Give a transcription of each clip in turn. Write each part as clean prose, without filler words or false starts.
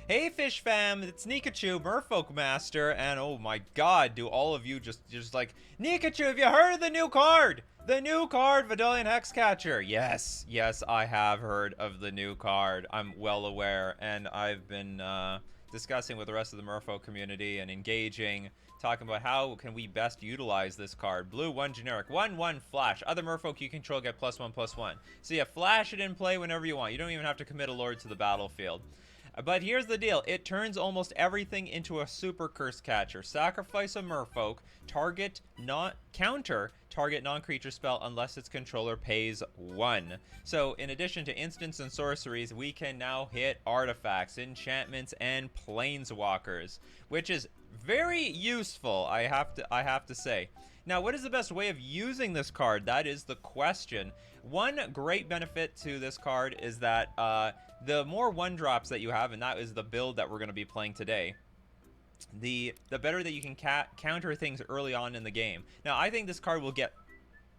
Hey Fish Fam, it's Nikachu, Merfolk Master, and oh my god, do all of you just like, Nikachu, have you heard of the new card? The new card, Vidalian Hexcatcher. Yes, yes, I have heard of the new card. I'm well aware, and I've been discussing with the rest of the Merfolk community and engaging, talking about how can we best utilize this card. Blue, 1 generic, 1/1 flash. Other Merfolk you control get +1/+1. So you flash it in play whenever you want. You don't even have to commit a lord to the battlefield. But here's the deal. It turns almost everything into a super curse catcher. Sacrifice a merfolk, target not counter target non-creature spell unless its controller pays 1. So in addition to instants and sorceries, we can now hit artifacts, enchantments, and planeswalkers, which is very useful, I have to say. Now, what is the best way of using this card? That is the question. One great benefit to this card is that the more 1-drops that you have, and that is the build that we're going to be playing today, the better that you can counter things early on in the game. Now, I think this card will get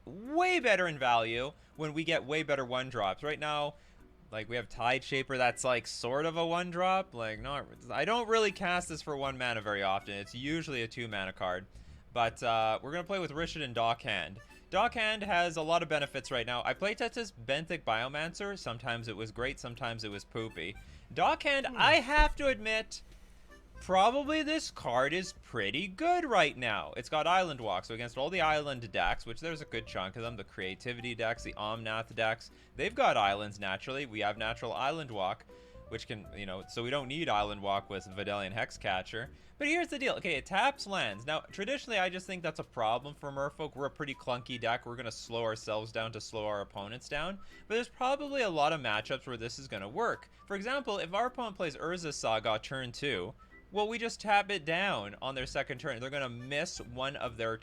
way better in value when we get way better 1-drops. Right now, like, we have Tide Shaper that's like sort of a 1-drop. Like, not, I don't really cast this for 1 mana very often. It's usually a 2-mana card. But we're going to play with Rishadan Dockhand. Dockhand has a lot of benefits right now. I playtested Benthic Biomancer. Sometimes it was great, sometimes it was poopy. Dockhand, I have to admit, probably this card is pretty good right now. It's got Island Walk, so against all the Island decks, which there's a good chunk of them, the Creativity decks, the Omnath decks, they've got islands naturally. We have natural Island Walk, which can, you know, so we don't need Island Walk with Vidalian Hexcatcher. But here's the deal. Okay, it taps lands. Now, traditionally, I just think that's a problem for Merfolk. We're a pretty clunky deck. We're going to slow ourselves down to slow our opponents down. But there's probably a lot of matchups where this is going to work. For example, if our opponent plays Urza's Saga turn 2, well, we just tap it down on their second turn. They're going to miss one of their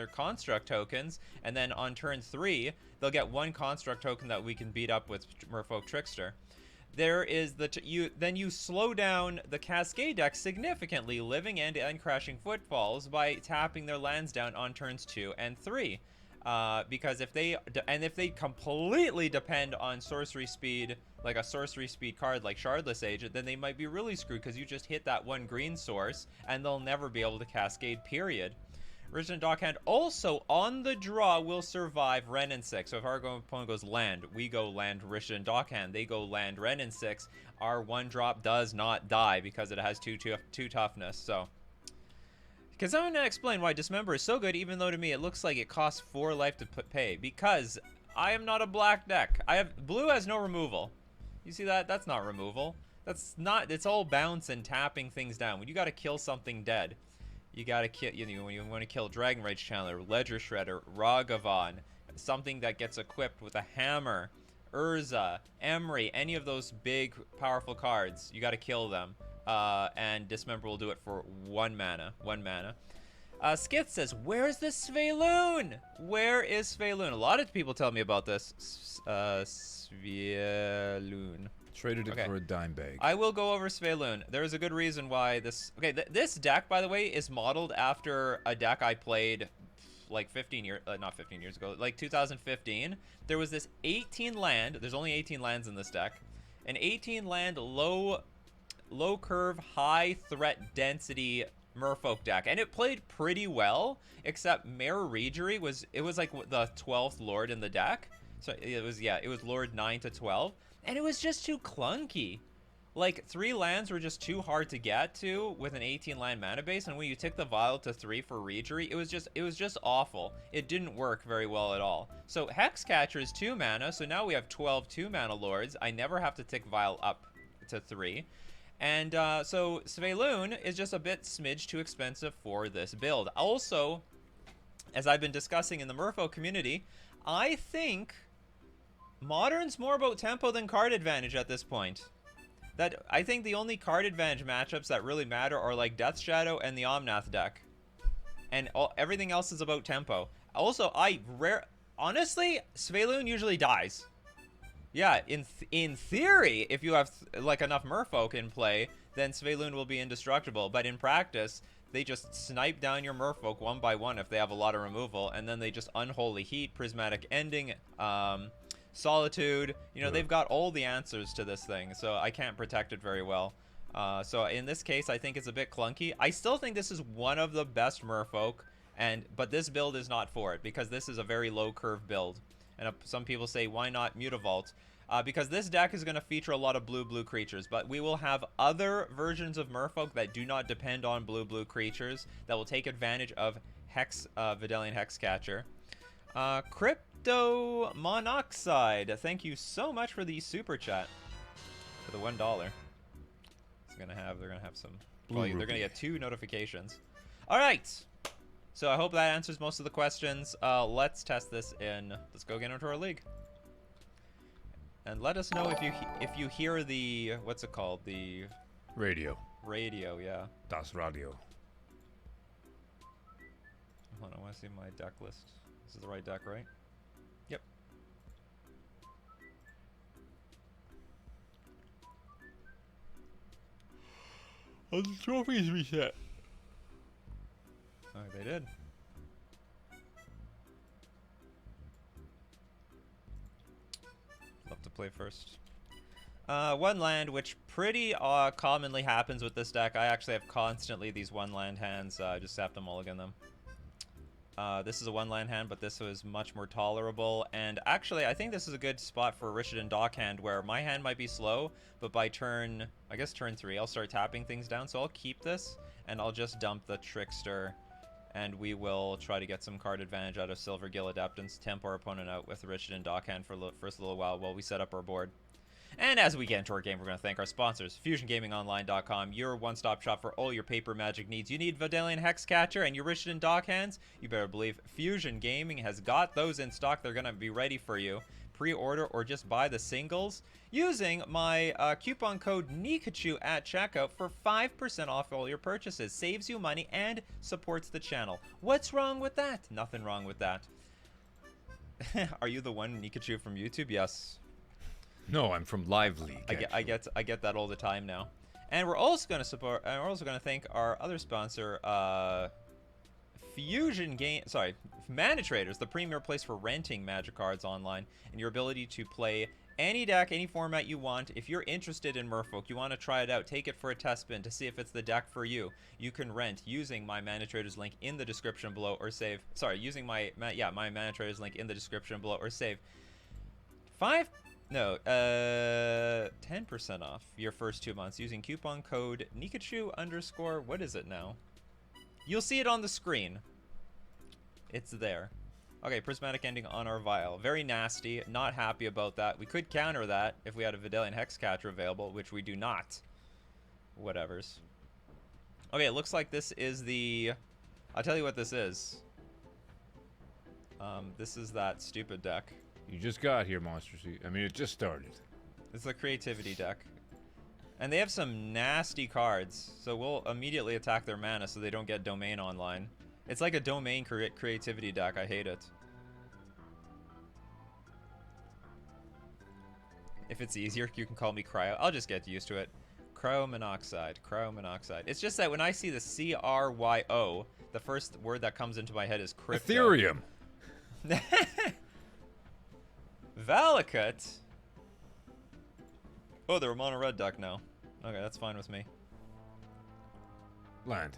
construct tokens, and then on turn 3, they'll get 1 construct token that we can beat up with Merfolk Trickster. There is then you slow down the Cascade deck significantly, Living End and Crashing Footfalls, by tapping their lands down on turns 2 and 3. Because if they completely depend on sorcery speed, like a sorcery speed card like Shardless Agent, then they might be really screwed because you just hit that 1 green source and they'll never be able to cascade, period. Rishadan Dockhand also on the draw will survive Wrenn and 6. So if our opponent goes land, we go land Rishadan Dockhand. They go land Wrenn and 6. Our 1-drop does not die because it has 2 toughness. So, because I'm going to explain why Dismember is so good, even though to me it looks like it costs 4 life to pay. Because I am not a black deck. Blue has no removal. You see that? That's not removal. That's not. It's all bounce and tapping things down. When you got to kill something dead, you gotta kill, when you want to kill Dragon Rage Channeler, Ledger Shredder, Ragavan, something that gets equipped with a hammer, Urza, Emry, any of those big, powerful cards, you gotta kill them. And Dismember will do it for 1 mana. 1 mana. Skith says, where's the Svelune? Where is Svelune? A lot of people tell me about this. Svelune. Traded it for a dime bag. I will go over Svelune. There's a good reason why this... Okay, this deck, by the way, is modeled after a deck I played like 15 years... not 15 years ago. Like 2015. There was this 18 land... There's only 18 lands in this deck. An 18 land low curve, high threat density Merfolk deck. And it played pretty well, except Mare Regery was... It was like the 12th Lord in the deck. So it was, yeah, it was Lord 9 to 12. And it was just too clunky. Like, 3 lands were just too hard to get to with an 18 land mana base, and when you took the Vial to 3 for Regery, it was just awful. It didn't work very well at all. So Hexcatcher is 2 mana, so now we have 12 2-mana lords. I never have to tick Vial up to 3. And so Svelune is just a bit smidge too expensive for this build. Also, as I've been discussing in the Merfolk community, I think Modern's more about tempo than card advantage at this point. I think the only card advantage matchups that really matter are like Death Shadow and the Omnath deck. And everything else is about tempo. Also, honestly, Svelune usually dies. Yeah, in theory, if you have like enough Merfolk in play, then Svelune will be indestructible. But in practice, they just snipe down your Merfolk 1 by 1 if they have a lot of removal, and then they just Unholy Heat, Prismatic Ending, Solitude. You know, they've got all the answers to this thing, so I can't protect it very well. So in this case, I think it's a bit clunky. I still think this is one of the best Merfolk, but this build is not for it because this is a very low curve build. And some people say, why not Mutavault? Because this deck is going to feature a lot of blue creatures, but we will have other versions of Merfolk that do not depend on blue creatures that will take advantage of Vidalian Hexcatcher. Crypto Monoxide, thank you so much for the super chat for the $1. They're gonna have some. Well, they're gonna get 2 notifications. All right. So I hope that answers most of the questions. Let's test this in. Let's go get into our league. And let us know if you hear the what's it called, the radio. Radio, yeah. Das Radio. Hold on, I want to see my deck list. This is the right deck, right? Yep. Oh, the trophies reset. Oh, they did. Love to play first. One land, which pretty commonly happens with this deck. I actually have constantly these one land hands. Just have to mulligan them. This is a one land hand, but this was much more tolerable. And actually, I think this is a good spot for Rishadan Dockhand, where my hand might be slow, but by turn, I guess turn 3, I'll start tapping things down. So I'll keep this, and I'll just dump the Trickster, and we will try to get some card advantage out of Silver Gill Adeptance, temp our opponent out with Rishadan Dockhand for first little while we set up our board. And as we get into our game, we're going to thank our sponsors, FusionGamingOnline.com, your one-stop shop for all your paper Magic needs. You need Vidalian Hexcatcher and your Rishadan Dockhands? You better believe Fusion Gaming has got those in stock. They're going to be ready for you. Pre-order or just buy the singles using my coupon code Nikachu at checkout for 5% off all your purchases. Saves you money and supports the channel. What's wrong with that? Nothing wrong with that. Are you the one Nikachu from YouTube? Yes. No, I'm from Live League. I get that all the time now. And we're also going to support. And we're also going to thank our other sponsor, Mana Traders, the premier place for renting Magic cards online, and your ability to play any deck, any format you want. If you're interested in Merfolk, you want to try it out, take it for a test spin to see if it's the deck for you. You can rent using my Mana Traders link in the description below, or save. Sorry, using my Mana Traders link in the description below, or save 10% off your first 2 months using coupon code Nikachu _ what is it now? You'll see it on the screen. It's there. Okay, prismatic ending on our vial. Very nasty. Not happy about that. We could counter that if we had a Vidalian Hexcatcher available, which we do not. Whatevers. Okay, it looks like this is the... I'll tell you what this is. This is that stupid deck. You just got here, Monster Seed. I mean, it just started. It's the creativity deck. And they have some nasty cards, so we'll immediately attack their mana so they don't get Domain online. It's like a Domain creativity deck. I hate it. If it's easier, you can call me Cryo. I'll just get used to it. Cryo Monoxide. Cryo Monoxide. It's just that when I see the CRYO, the first word that comes into my head is crypto. Ethereum. Valakut? Oh, they're a mono red deck now. Okay, that's fine with me. Land.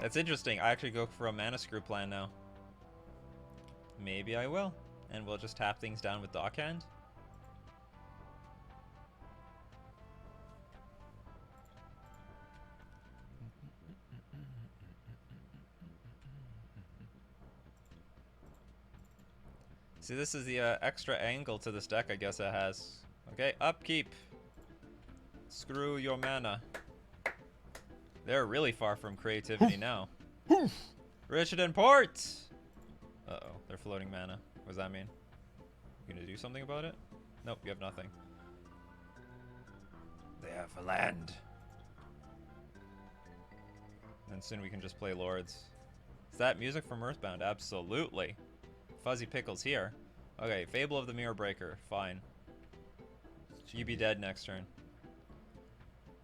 That's interesting. I actually go for a mana screw plan now. Maybe I will. And we'll just tap things down with Dockhand. See, this is the extra angle to this deck I guess it has. Okay, upkeep. Screw your mana. They're really far from creativity now. Richard Port! Uh-oh, they're floating mana. What does that mean? You gonna do something about it? Nope, you have nothing. They have a land. And soon we can just play Lords. Is that music from Earthbound? Absolutely. Fuzzy Pickles here. Okay, Fable of the Mirror Breaker. Fine. You be dead next turn.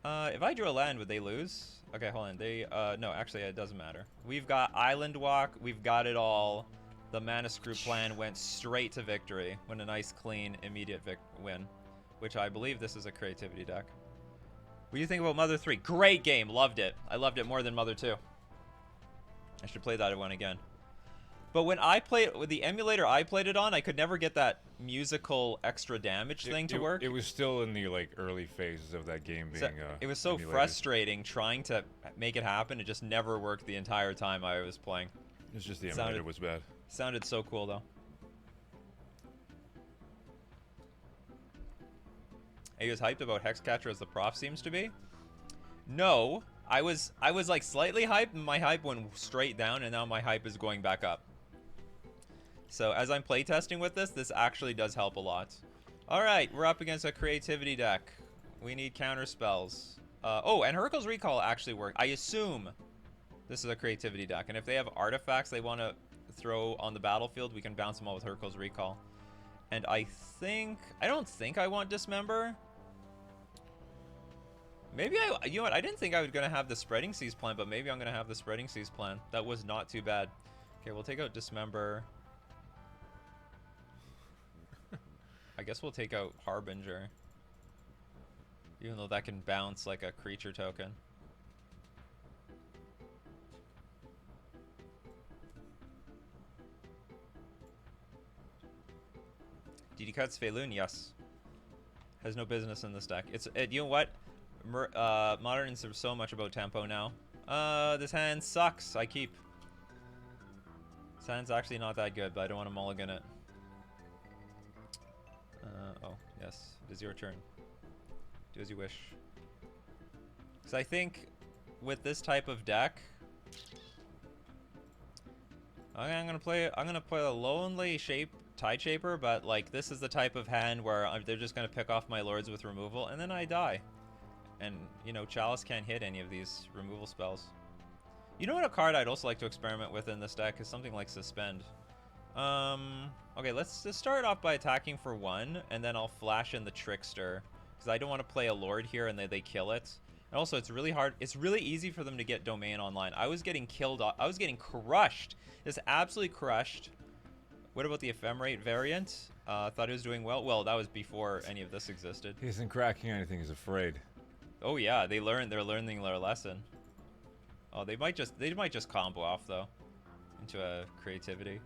If I drew a land, would they lose? Okay, hold on. They, no, actually, it doesn't matter. We've got Island Walk. We've got it all. The Mana Screw plan went straight to victory. Went a nice, clean, immediate win. Which I believe this is a creativity deck. What do you think about Mother 3? Great game. Loved it. I loved it more than Mother 2. I should play that one again. But when I played with the emulator I played it on, I could never get that musical extra damage thing to work. It was still in the like early phases of that game being. So, it was so emulated. frustrating trying to make it happen. It just never worked the entire time I was playing. It's just the emulator was bad. Sounded so cool though. Are you as hyped about Hexcatcher as the prof seems to be? No, I was like slightly hyped, and my hype went straight down, and now my hype is going back up. So as I'm playtesting with this actually does help a lot. All right, we're up against a creativity deck. We need counter spells. Oh, and Hurkyl's Recall actually worked. I assume this is a creativity deck, and if they have artifacts they want to throw on the battlefield, we can bounce them all with Hurkyl's Recall. And I don't think I want Dismember. Maybe you know what? I didn't think I was going to have the Spreading Seas plan, but maybe I'm going to have the Spreading Seas plan. That was not too bad. Okay, we'll take out Dismember. I guess we'll take out Harbinger. Even though that can bounce like a creature token. DD Cuts Feilun, yes. Has no business in this deck. You know what? Moderns are so much about tempo now. This hand sucks. I keep. This hand's actually not that good, but I don't want to mulligan it. Oh, yes. It is your turn. Do as you wish. Because I think with this type of deck, I'm gonna play a lonely Tide Shaper, but like this is the type of hand where they're just gonna pick off my lords with removal, and then I die. And, you know, Chalice can't hit any of these removal spells. You know what a card I'd also like to experiment with in this deck is something like Suspend. Okay, let's just start off by attacking for 1, and then I'll flash in the Trickster. Because I don't want to play a Lord here and they kill it. And also, it's really hard. It's really easy for them to get Domain online. I was getting killed. I was getting crushed. Just absolutely crushed. What about the Ephemerate variant? Thought it was doing well. Well, that was before any of this existed. He isn't cracking anything. He's afraid. Oh yeah, they're learning their lesson. Oh, they might just combo off though into a creativity.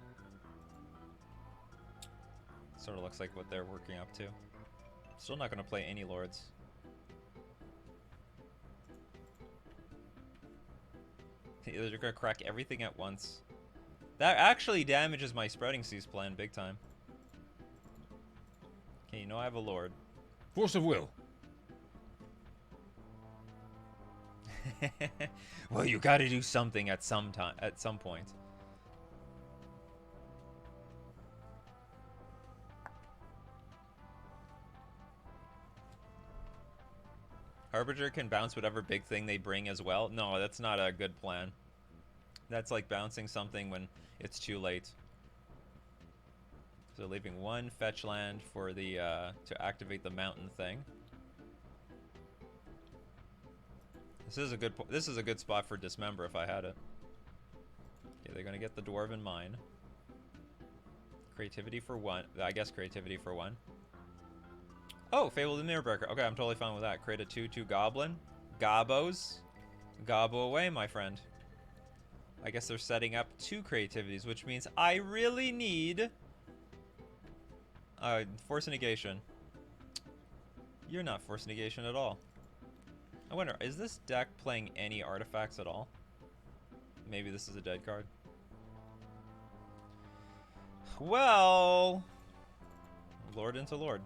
Sort of looks like what they're working up to. Still not going to play any lords. They're going to crack everything at once. That actually damages my Spreading Seas plan big time. Okay, you know I have a lord. Force of will. Well, you got to do something at some point. Harbinger can bounce whatever big thing they bring as well. No, that's not a good plan. That's like bouncing something when it's too late. So leaving 1 fetch land for the to activate the mountain thing. This is a good spot for Dismember if I had it. Okay, they're gonna get the Dwarven Mine. Creativity for 1. I guess creativity for 1. Oh, Fable the Mirrorbreaker. Okay, I'm totally fine with that. Create a 2/2 Goblin. Gobos. Gobbo away, my friend. I guess they're setting up 2 creativities, which means I really need Force Negation. You're not Force Negation at all. I wonder, is this deck playing any artifacts at all? Maybe this is a dead card. Well, Lord into Lord.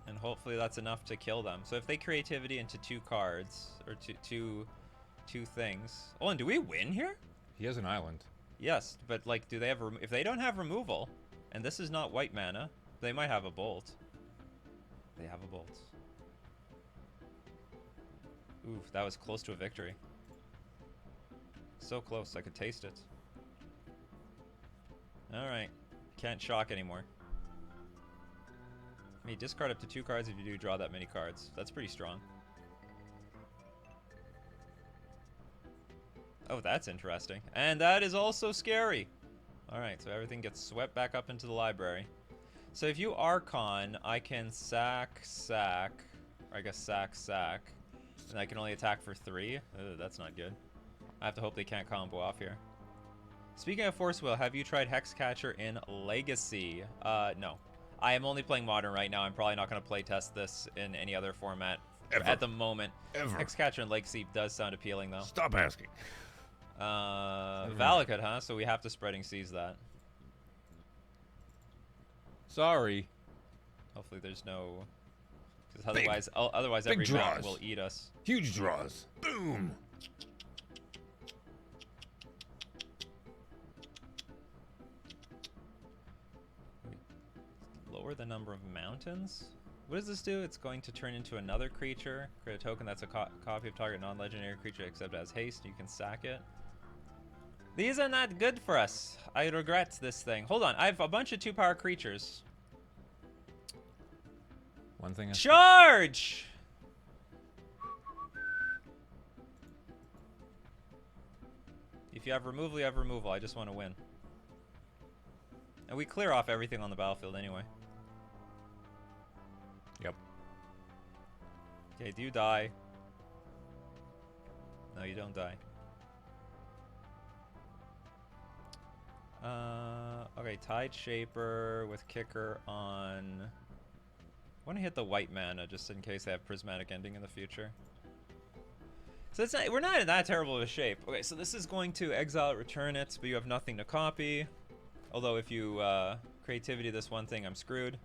And hopefully that's enough to kill them. So if they creativity into 2 cards, or two things. Oh, and do we win here? He has an island. Yes, but like, do they have if they don't have removal, and this is not white mana, they might have a bolt. They have a bolt. Oof, that was close to a victory. So close, I could taste it. Alright, can't shock anymore. I mean, discard up to 2 cards if you do draw that many cards. That's pretty strong. Oh, that's interesting. And that is also scary. Alright, so everything gets swept back up into the library. So if you Archon, I can sack, or I guess sack, and I can only attack for 3. Ugh, that's not good. I have to hope they can't combo off here. Speaking of Force Will, have you tried Hexcatcher in Legacy? No. I am only playing Modern right now. I'm probably not going to play test this in any other format at the moment. Hexcatcher in Legacy does sound appealing, though. Stop asking. Valakut, huh? So we have to Spreading Seas that. Sorry. Hopefully there's no... Because otherwise every mountain will eat us. Huge draws. Boom. Lower the number of mountains? What does this do? It's going to turn into another creature. Create a token that's a copy of target non-legendary creature except as haste. You can sack it. These are not good for us. I regret this thing. Hold on. I have a bunch of 2-power creatures. One thing. Charge! If you have removal, you have removal. I just want to win. And we clear off everything on the battlefield anyway. Yep. Okay, do you die? No, you don't die. Okay, Tide Shaper with Kicker on... I want to hit the white mana just in case they have Prismatic Ending in the future. So it's not, we're not in that terrible of a shape. Okay, so this is going to exile it, return it, but you have nothing to copy. Although if you creativity this one thing, I'm screwed.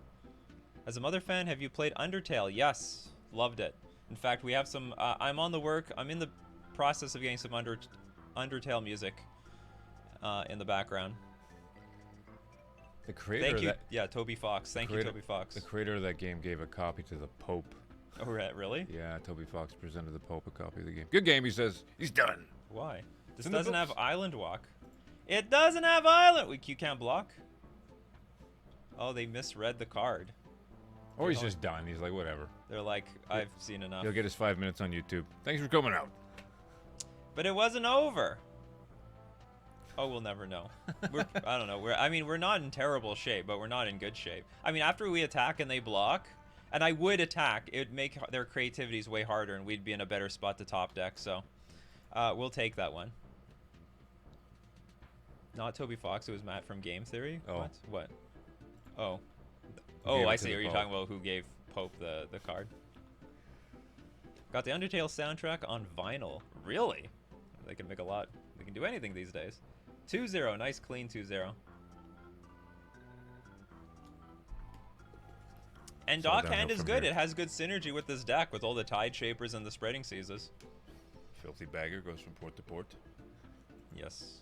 As a Mother fan, have you played Undertale? Yes, loved it. In fact, we have some, I'm in the process of getting some Undertale music in the background. The creator Thank you. of that, Yeah, Toby Fox. Thank you, Toby Fox. The creator of that game gave a copy to the Pope. Oh, really? Yeah, Toby Fox presented the Pope a copy of the game. Good game, he says. He's done. Why? This doesn't have Island Walk. It doesn't have Island. You can't block. Oh, they misread the card. Or he's just done. He's like, whatever. They're like, I've seen enough. He'll get his 5 minutes on YouTube. Thanks for coming out. But it wasn't over. Oh, we'll never know. I don't know. We're not in terrible shape, but we're not in good shape. I mean, after we attack and they block, and I would attack, it would make their creativities way harder, and we'd be in a better spot to top deck. So, we'll take that one. Not Toby Fox. It was Matt from Game Theory. Oh. What? Oh. Oh, I see. Are you talking about who gave Pope the card? Got the Undertale soundtrack on vinyl. Really? They can make a lot. They can do anything these days. 2-0. Nice clean 2-0. And Dockhand is good. It has good synergy with this deck with all the Tide Shapers and the Spreading Seas. Filthy Bagger goes from port to port. Yes.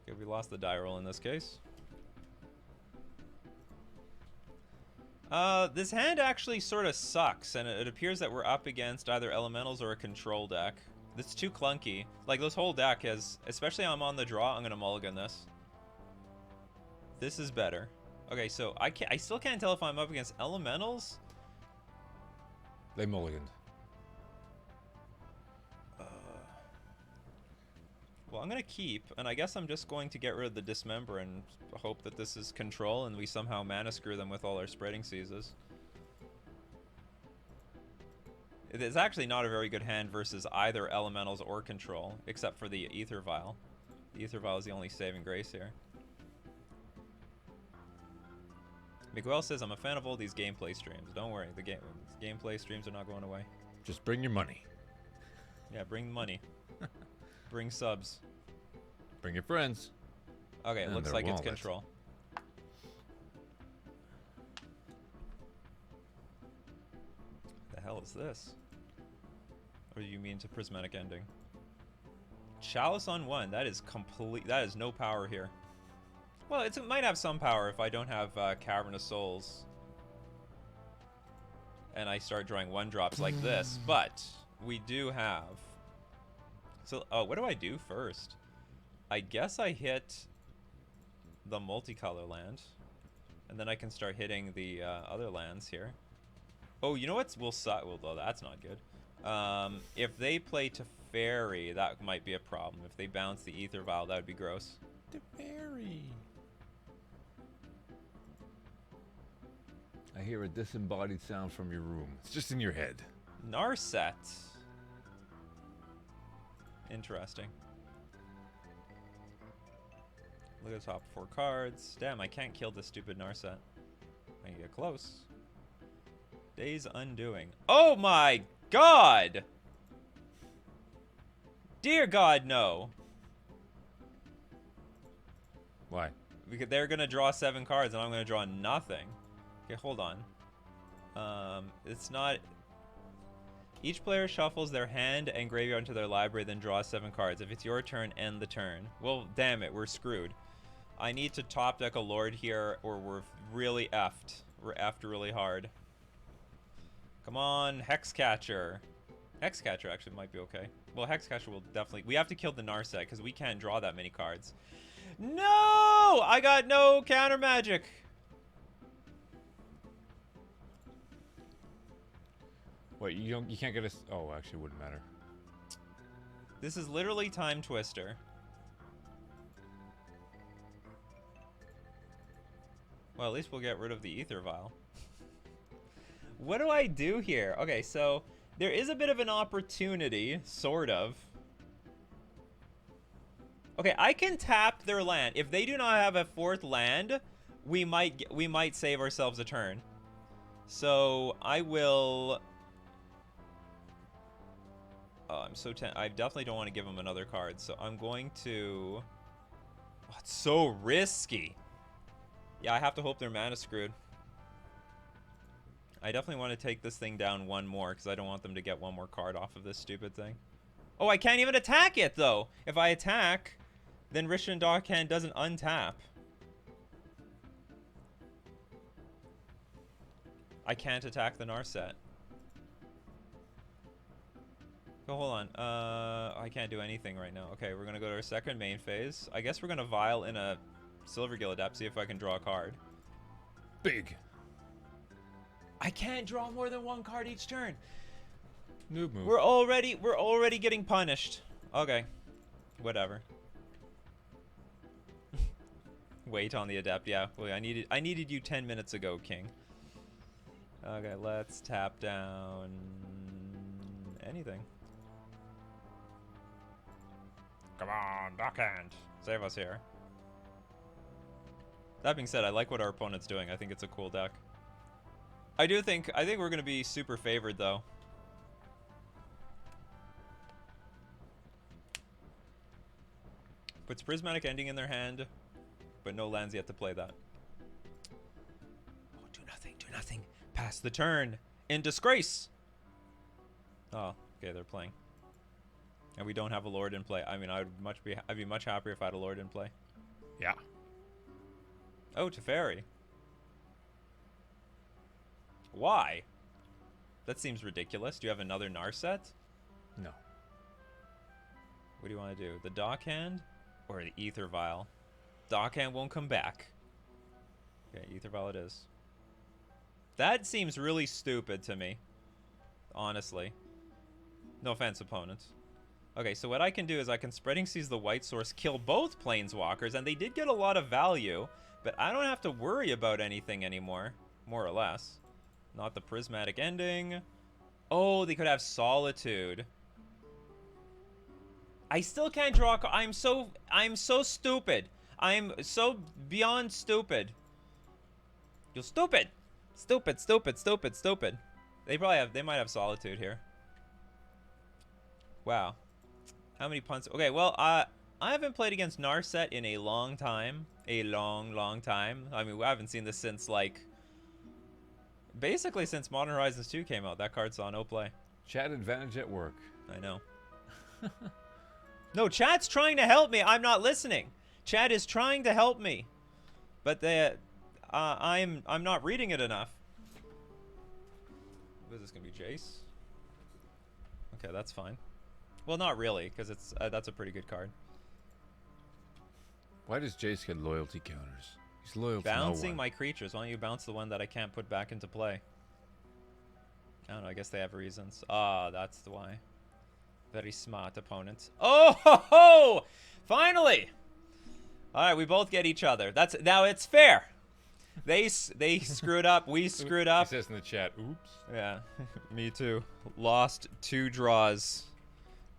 Okay, we lost the die roll in this case. This hand actually sort of sucks, and it appears that we're up against either Elementals or a control deck. It's too clunky. Like, this whole deck has, especially I'm on the draw, I'm gonna mulligan this. This is better. Okay, so I still can't tell if I'm up against Elementals. They mulliganed. Well, I'm gonna keep, and I guess I'm just going to get rid of the Dismember and hope that this is control and we somehow mana screw them with all our Spreading Seas. It is actually not a very good hand versus either Elementals or control, except for the Aether Vial. The Aether Vial is the only saving grace here. Miguel says, I'm a fan of all these gameplay streams. Don't worry, the gameplay streams are not going away. Just bring your money. Yeah, bring money. Bring subs. Bring your friends. Okay, it looks like it's control. The hell is this? Or do you mean to Prismatic Ending? Chalice on 1. That is complete. That is no power here. Well, it might have some power if I don't have Cavernous Souls. And I start drawing 1-drops like this. But we do have... So, oh, what do I do first? I guess I hit the multicolor land. And then I can start hitting the other lands here. Oh, you know what's... Well, that's not good. If they play Teferi, that might be a problem. If they bounce the Aether Vial, that would be gross. Teferi. I hear a disembodied sound from your room. It's just in your head. Narset. Interesting. Look at the top 4 cards. Damn, I can't kill this stupid Narset. I can get close. Day's Undoing. Oh my god! Dear God, no. Why? Because they're gonna draw 7 cards and I'm gonna draw nothing. Okay, hold on. It's not... Each player shuffles their hand and graveyard into their library, then draws 7 cards. If it's your turn, end the turn. Well, damn it, we're screwed. I need to top deck a Lord here, or we're really effed. We're effed really hard. Come on, Hexcatcher. Hexcatcher actually might be okay. Well, Hexcatcher will definitely... We have to kill the Narset, because we can't draw that many cards. No! I got no counter magic! Wait, you can't get a... Oh, actually, it wouldn't matter. This is literally Time Twister. Well, at least we'll get rid of the Ether Vial. What do I do here? Okay, so there is a bit of an opportunity, sort of. Okay, I can tap their land. If they do not have a 4th land, we might save ourselves a turn. So I will... Oh, I'm so I definitely don't want to give him another card, so I'm going to... Oh, it's so risky. Yeah, I have to hope their mana's screwed. I definitely want to take this thing down 1 more, because I don't want them to get 1 more card off of this stupid thing. Oh, I can't even attack it, though! If I attack, then Rishan Dockhand doesn't untap. I can't attack the Narset. Oh, hold on. I can't do anything right now. Okay, we're gonna go to our second main phase. I guess we're gonna Vial in a Silver Gill Adept, see if I can draw a card. Big. I can't draw more than 1 card each turn. Noob move. We're already getting punished. Okay. Whatever. Wait on the Adept, yeah. Well, I needed you 10 minutes ago, King. Okay, let's tap down anything. Come on, Dockhand. Save us here. That being said, I like what our opponent's doing. I think it's a cool deck. I think we're gonna be super favored though. Puts Prismatic Ending in their hand, but no lands yet to play that. Oh, do nothing, do nothing. Pass the turn. In disgrace. Oh, okay, they're playing. And we don't have a Lord in play. I mean, I'd be much happier if I had a Lord in play. Yeah. Oh, Teferi. Why? That seems ridiculous. Do you have another Narset? No. What do you want to do? The Dockhand or the Ether Vial? Dockhand won't come back. Okay, Ether Vial it is. That seems really stupid to me. Honestly. No offense, opponents. Okay, so what I can do is I can Spreading Seas the White Source, kill both Planeswalkers, and they did get a lot of value, but I don't have to worry about anything anymore, more or less. Not the Prismatic Ending. Oh, they could have Solitude. I still can't draw. I'm so stupid. I'm so beyond stupid. You're stupid. Stupid, stupid, stupid, stupid. They might have Solitude here. Wow. How many punts? Okay, well, I haven't played against Narset in a long time. A long, long time. I mean, we haven't seen this since, like, basically since Modern Horizons 2 came out. That card saw no play. Chat advantage at work. I know. No, chat's trying to help me. I'm not listening. Chat is trying to help me. But I'm not reading it enough. What is this gonna be, Jace? Okay, that's fine. Well, not really, because it's that's a pretty good card. Why does Jace get loyalty counters? He's loyal to no Bouncing one. my creatures. Why don't you bounce the one that I can't put back into play? I don't know. I guess they have reasons. Ah, that's the why. Very smart opponents. Oh ho ho! Finally! All right, we both get each other. Now it's fair. They screwed up. We screwed He up. says in the chat, oops. Yeah, me too. Lost 2 draws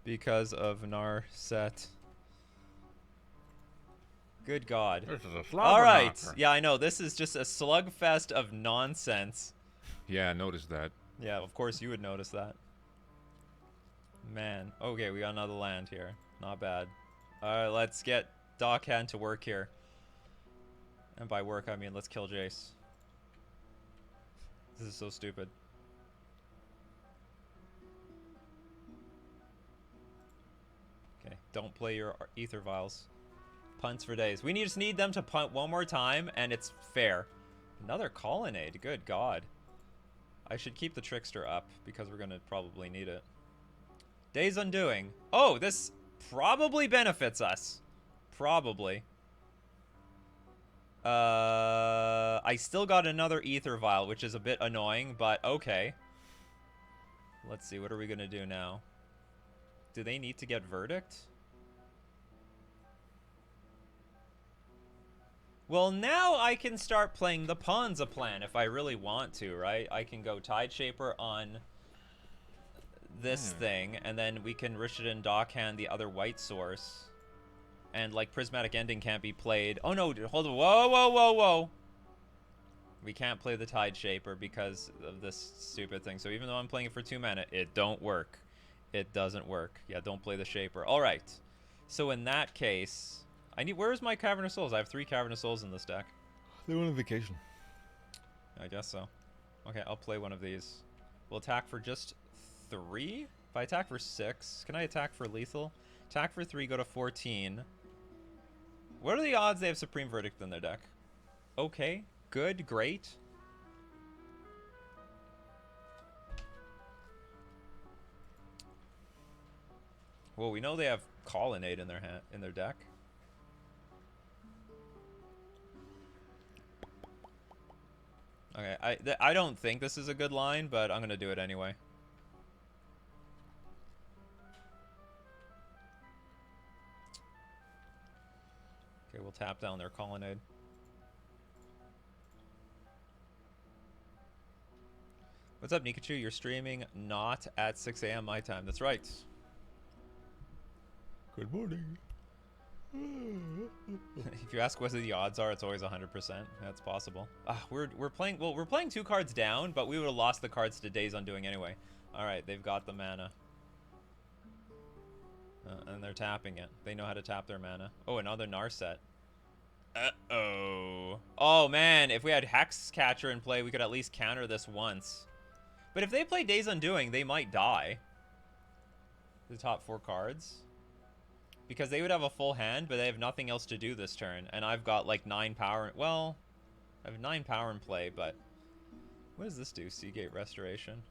because of Narset. Good God. This is a slobber All right. knocker. Yeah, I know. This is just a slugfest of nonsense. Yeah, I noticed that. Yeah, of course you would notice that. Man. Okay, we got another land here. Not bad. Alright, let's get Dockhand to work here. And by work, I mean let's kill Jace. This is so stupid. Okay, don't play your Ether Vials. Punts for days. We just need them to punt one more time, and it's fair. Another Colonnade. Good God. I should keep the Trickster up, because we're going to probably need it. Days Undoing. Oh, this probably benefits us. Probably. I still got another Ether Vial, which is a bit annoying, but okay. Let's see, what are we going to do now? Do they need to get Verdict? Well, now I can start playing the Ponza plan if I really want to, right? I can go Tide Shaper on this thing, and then we can Rishadan Dockhand the other white source. And, like, Prismatic Ending can't be played. Oh, no, hold on. Whoa, whoa, whoa, whoa. We can't play the Tide Shaper because of this stupid thing. So even though I'm playing it for 2 mana, it don't work. It doesn't work. Yeah, don't play the Shaper. All right. So in that case, I need... Where's my Cavern of Souls? I have 3 Cavern of Souls in this deck. They went on vacation. I guess so. Okay, I'll play one of these. We'll attack for just 3? If I attack for 6, can I attack for lethal? Attack for 3, go to 14. What are the odds they have Supreme Verdict in their deck? Okay, good, great. Well, we know they have Colonnade in their deck. Okay, I don't think this is a good line, but I'm gonna do it anyway. Okay, we'll tap down their Colonnade. What's up, Nikachu? You're streaming not at 6 a.m. my time. That's right. Good morning. If you ask what the odds are, it's always 100%. That's possible. We're playing. Well, we're playing 2 cards down, but we would have lost the cards to Days Undoing anyway. All right, they've got the mana, and they're tapping it. They know how to tap their mana. Oh, another Narset. Uh-oh. Oh man, if we had Hexcatcher in play, we could at least counter this once. But if they play Days Undoing, they might die. The top 4 cards. Because they would have a full hand, but they have nothing else to do this turn. And I've got like 9 power. Well, I have 9 power in play, but... What does this do? Seagate Restoration.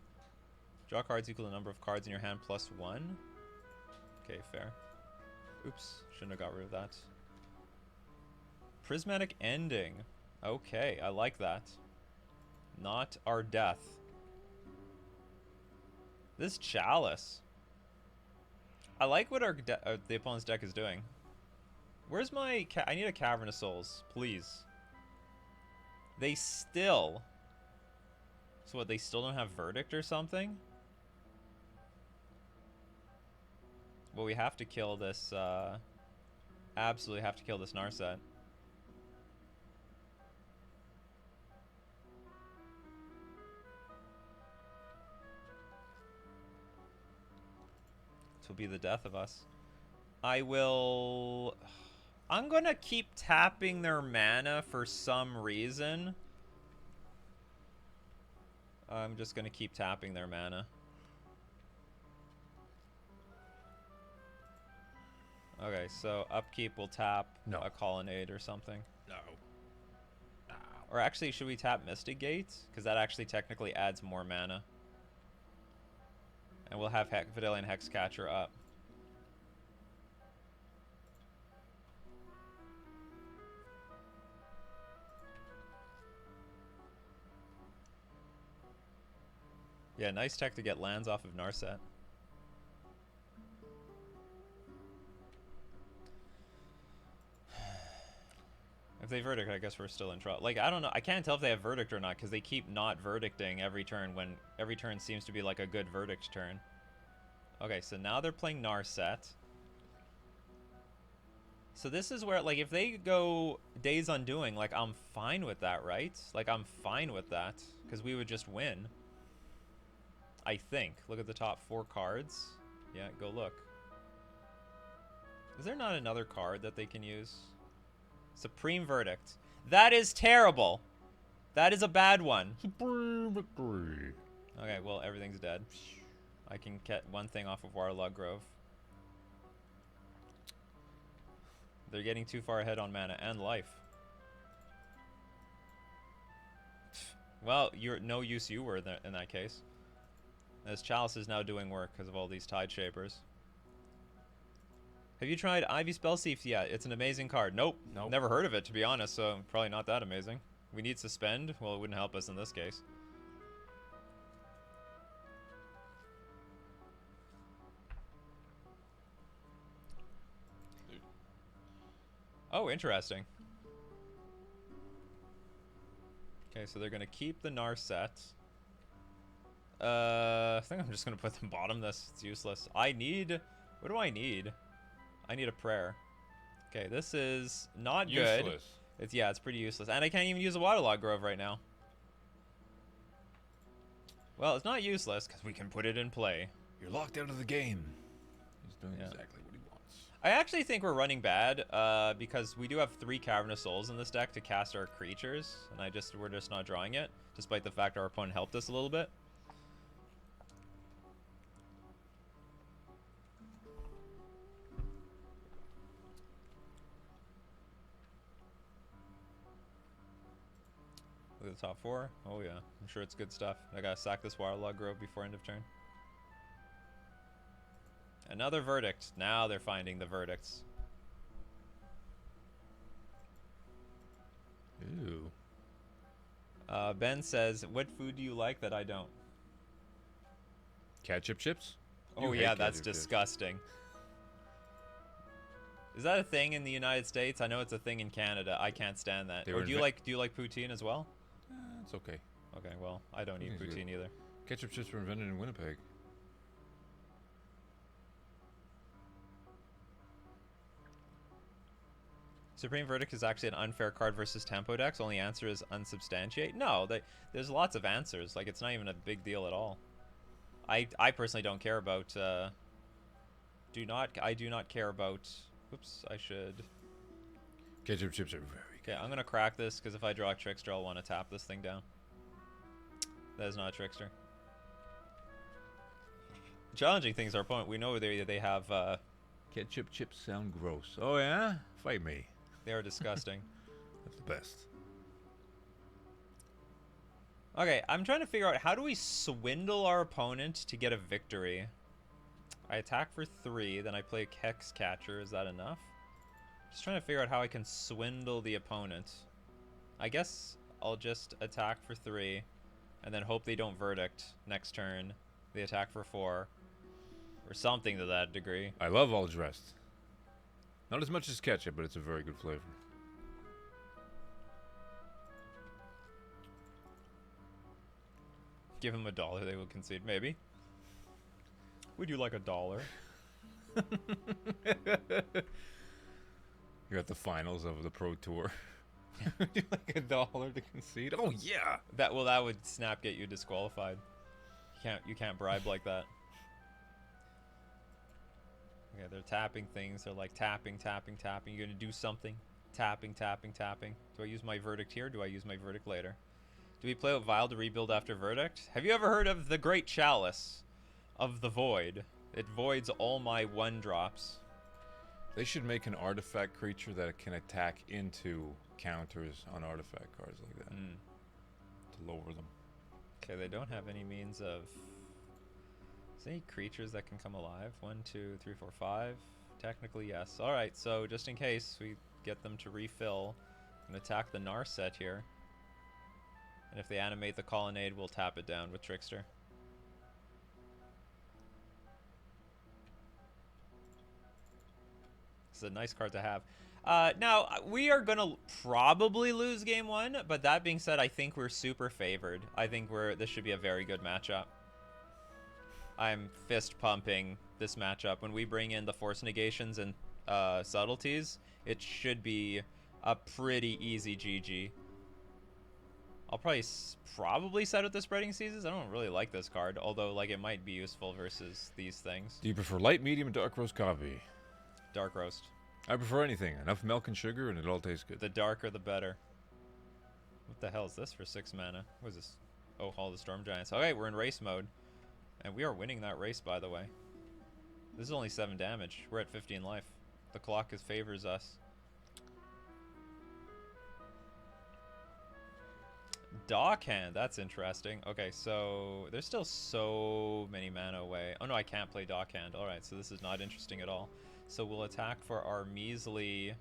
Draw cards equal to the number of cards in your hand plus 1. Okay, fair. Oops, shouldn't have got rid of that. Prismatic Ending. Okay, I like that. Not our death. This Chalice. I like what the opponent's deck is doing. Where's my... I need a Cavern of Souls, please. They still... So what, they still don't have Verdict or something? Well, we have to kill this... absolutely have to kill this Narset. Will be the death of us. I'm gonna keep tapping their mana for some reason. I'm just gonna keep tapping their mana. Okay, so upkeep will tap a Colonnade or something. No. Or actually, should we tap Mystic Gate? Because that actually technically adds more mana. And we'll have Vidalian Hexcatcher up. Yeah, nice tech to get lands off of Narset. If they verdict, I guess we're still in trouble. Like, I don't know. I can't tell if they have verdict or not because they keep not verdicting every turn when every turn seems to be like a good verdict turn. Okay, so now they're playing Narset. So this is where, like, if they go Days Undoing, like, I'm fine with that, right? Like, I'm fine with that because we would just win. I think. Look at the top 4 cards. Yeah, go look. Is there not another card that they can use? Supreme Verdict. That is terrible. That is a bad one. Supreme victory. Okay, well, everything's dead. I can get one thing off of Waterlog Grove. They're getting too far ahead on mana and life. Well, you're no use you were in that case. As Chalice is now doing work because of all these Tide Shapers. Have you tried Ivy Spellthief yet? It's an amazing card. Nope. Nope. Never heard of it, to be honest, so probably not that amazing. We need Suspend. Well, it wouldn't help us in this case. Oh, interesting. Okay, so they're going to keep the Narset. I think I'm just going to put them bottom this. It's useless. I need... What do I need? I need a prayer. Okay, this is not good. Useless. Yeah, it's pretty useless. And I can't even use a Waterlog Grove right now. Well, it's not useless, because we can put it in play. You're locked out of the game. He's doing exactly what he wants. I actually think we're running bad, because we do have 3 Cavernous Souls in this deck to cast our creatures, and we're just not drawing it, despite the fact our opponent helped us a little bit. Look at the top 4. Oh yeah, I'm sure it's good stuff. I gotta sack this Waterlog Grove before end of turn. Another verdict. Now they're finding the verdicts. Ew. Ben says, what food do you like that I don't? Ketchup chips? Oh You yeah, hate that's ketchup chips. disgusting. Is that a thing in the United States? I know it's a thing in Canada. I can't stand that. They Or were do you like poutine as well? It's okay. Okay, well, I don't eat It's good. poutine either. Ketchup chips were invented in Winnipeg. Supreme Verdict is actually an unfair card versus tempo decks. Only answer is unsubstantiate. No, there's lots of answers. Like, it's not even a big deal at all. I personally don't care about. I do not care about. Oops, I should. Ketchup chips are very good. Okay, I'm gonna crack this because if I draw a Trickster, I'll want to tap this thing down. That is not a Trickster. Challenging things our opponent. We know they have. Ketchup chips sound gross. Oh yeah? Fight me. They are disgusting. That's the best. Okay, I'm trying to figure out how do we swindle our opponent to get a victory. I attack for 3, then I play Hexcatcher. Is that enough? Just trying to figure out how I can swindle the opponent. I guess I'll just attack for 3, and then hope they don't verdict next turn. They attack for 4, or something to that degree. I love all dressed. Not as much as ketchup, but it's a very good flavor. Give them $1, they will concede. Maybe. Would you like $1? You're at the finals of the Pro Tour. Would you like $1 to concede? Oh yeah. That would snap get you disqualified. You can't bribe like that. Okay, they're tapping things. They're like tapping. You're gonna do something. Tapping. Do I use my verdict here? Do I use my verdict later? Do we play with Vile to rebuild after verdict? Have you ever heard of the Great Chalice of the Void? It voids all my 1-drops. They should make an artifact creature that can attack into counters on artifact cards like that. To lower them. Okay, they don't have any means of... Is there any creatures that can come alive? 1, 2, 3, 4, 5. Technically, yes. Alright, so just in case we get them to refill, I'm going to attack the Narset here. And if they animate the Colonnade, we'll tap it down with Trickster. This is a nice card to have. Now, we are going to probably lose game 1, but that being said, I think we're super favored. I think this should be a very good matchup. I'm fist pumping this matchup. When we bring in the force negations and subtleties, it should be a pretty easy GG. I'll probably set out the spreading seasons. I don't really like this card, although like it might be useful versus these things. Do you prefer light, medium, and dark roast coffee? Dark roast. I prefer anything. Enough milk and sugar, and it all tastes good. The darker, the better. What the hell is this for 6 mana? What is this? Oh, Hall of the Storm Giants. Okay, we're in race mode. And we are winning that race, by the way. This is only 7 damage. We're at 15 life. The clock favors us. Dockhand, that's interesting. Okay, so there's still so many mana away. Oh no, I can't play Dockhand. Alright, so this is not interesting at all. So we'll attack for our measly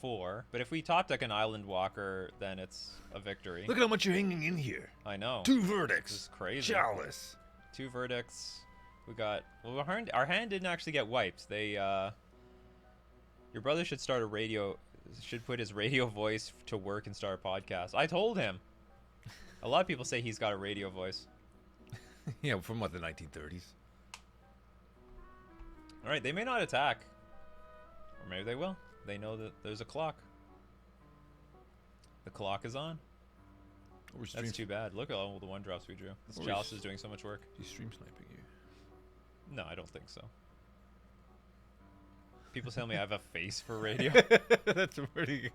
4. But if we top deck an Island Walker, then it's a victory. Look at how much you're hanging in here. I know. 2 verdicts. This is crazy. Chalice. 2 verdicts. We got... Well, our hand didn't actually get wiped. They, Your brother should start a radio... Should put his radio voice to work and start a podcast. I told him. A lot of people say he's got a radio voice. Yeah, from what, the 1930s? Alright, they may not attack. Or maybe they will. They know that there's a clock. The clock is on. That's too bad. Look at all the 1-drops we drew. This Chalice is doing so much work. He's stream sniping you. No, I don't think so. People tell me I have a face for radio. That's a pretty